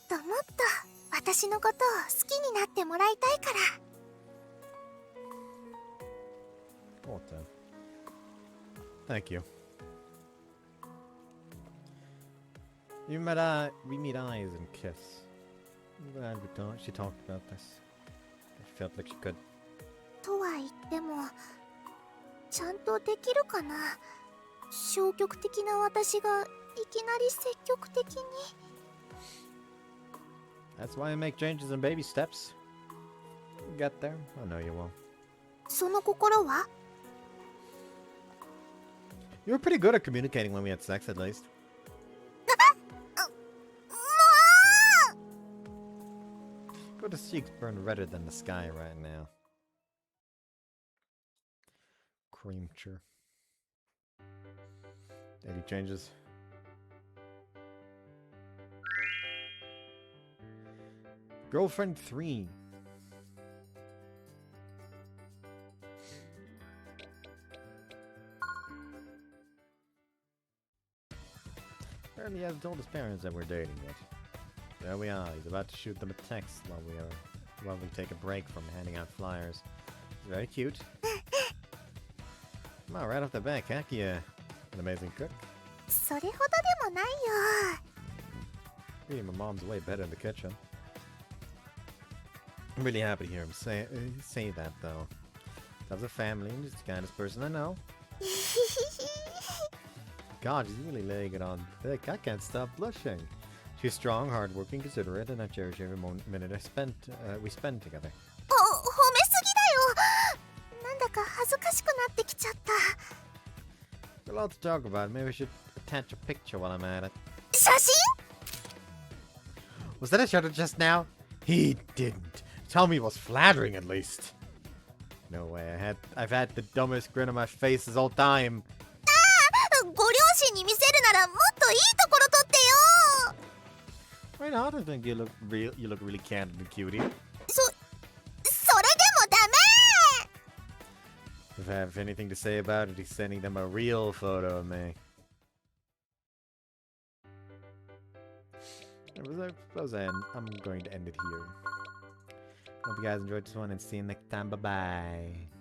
[SPEAKER 2] ともっと私のことを好きになってもらいたいから。
[SPEAKER 7] What then? Thank you. We meet eyes and kiss. I'm glad she talked about this. I felt like she could.
[SPEAKER 2] とは言ってもちゃんとできるかな。消極的な私がいきなり積極的に。
[SPEAKER 7] That's why I make changes in baby steps. You'll get there. I know you will.
[SPEAKER 2] その心は？
[SPEAKER 7] You were pretty good at communicating when we had sex, at least.
[SPEAKER 2] もう
[SPEAKER 7] Kouta's cheeks burn redder than the sky right now. Creamture. Any changes? Girlfriend 3. Apparently he hasn't told his parents that we're dating yet. There we are. He's about to shoot them a text while we take a break from handing out flyers. He's very cute. Come on, right off the bat, Kaki, an amazing cook.
[SPEAKER 2] それほどでもないよ。
[SPEAKER 7] Really, my mom's way better in the kitchen. I'm really happy to hear him say that, though. He has a family and he's the kindest person I know. God, she's really laying it on thick. I can't stop blushing. She's strong, hardworking, considerate, and I cherish every minute we spend together.
[SPEAKER 2] 褒めすぎだよ。なんだか恥ずかしくなってきちゃった。
[SPEAKER 7] There's a lot to talk about. Maybe we should attach a picture while I'm at it.
[SPEAKER 2] 写真？
[SPEAKER 7] Was that a shot just now? He didn't. Tell me it was flattering at least. No way. I've had the dumbest grin on my face this whole time.
[SPEAKER 2] ご両心に見せるならもっといいところ撮ってよ。
[SPEAKER 7] Why not? I think you look real. You look really candid and cutie.
[SPEAKER 2] それでもダメ。
[SPEAKER 7] If I have anything to say about it, he's sending them a real photo of me. I suppose I'm going to end it here. Hope you guys enjoyed this one and see you next time. Bye bye.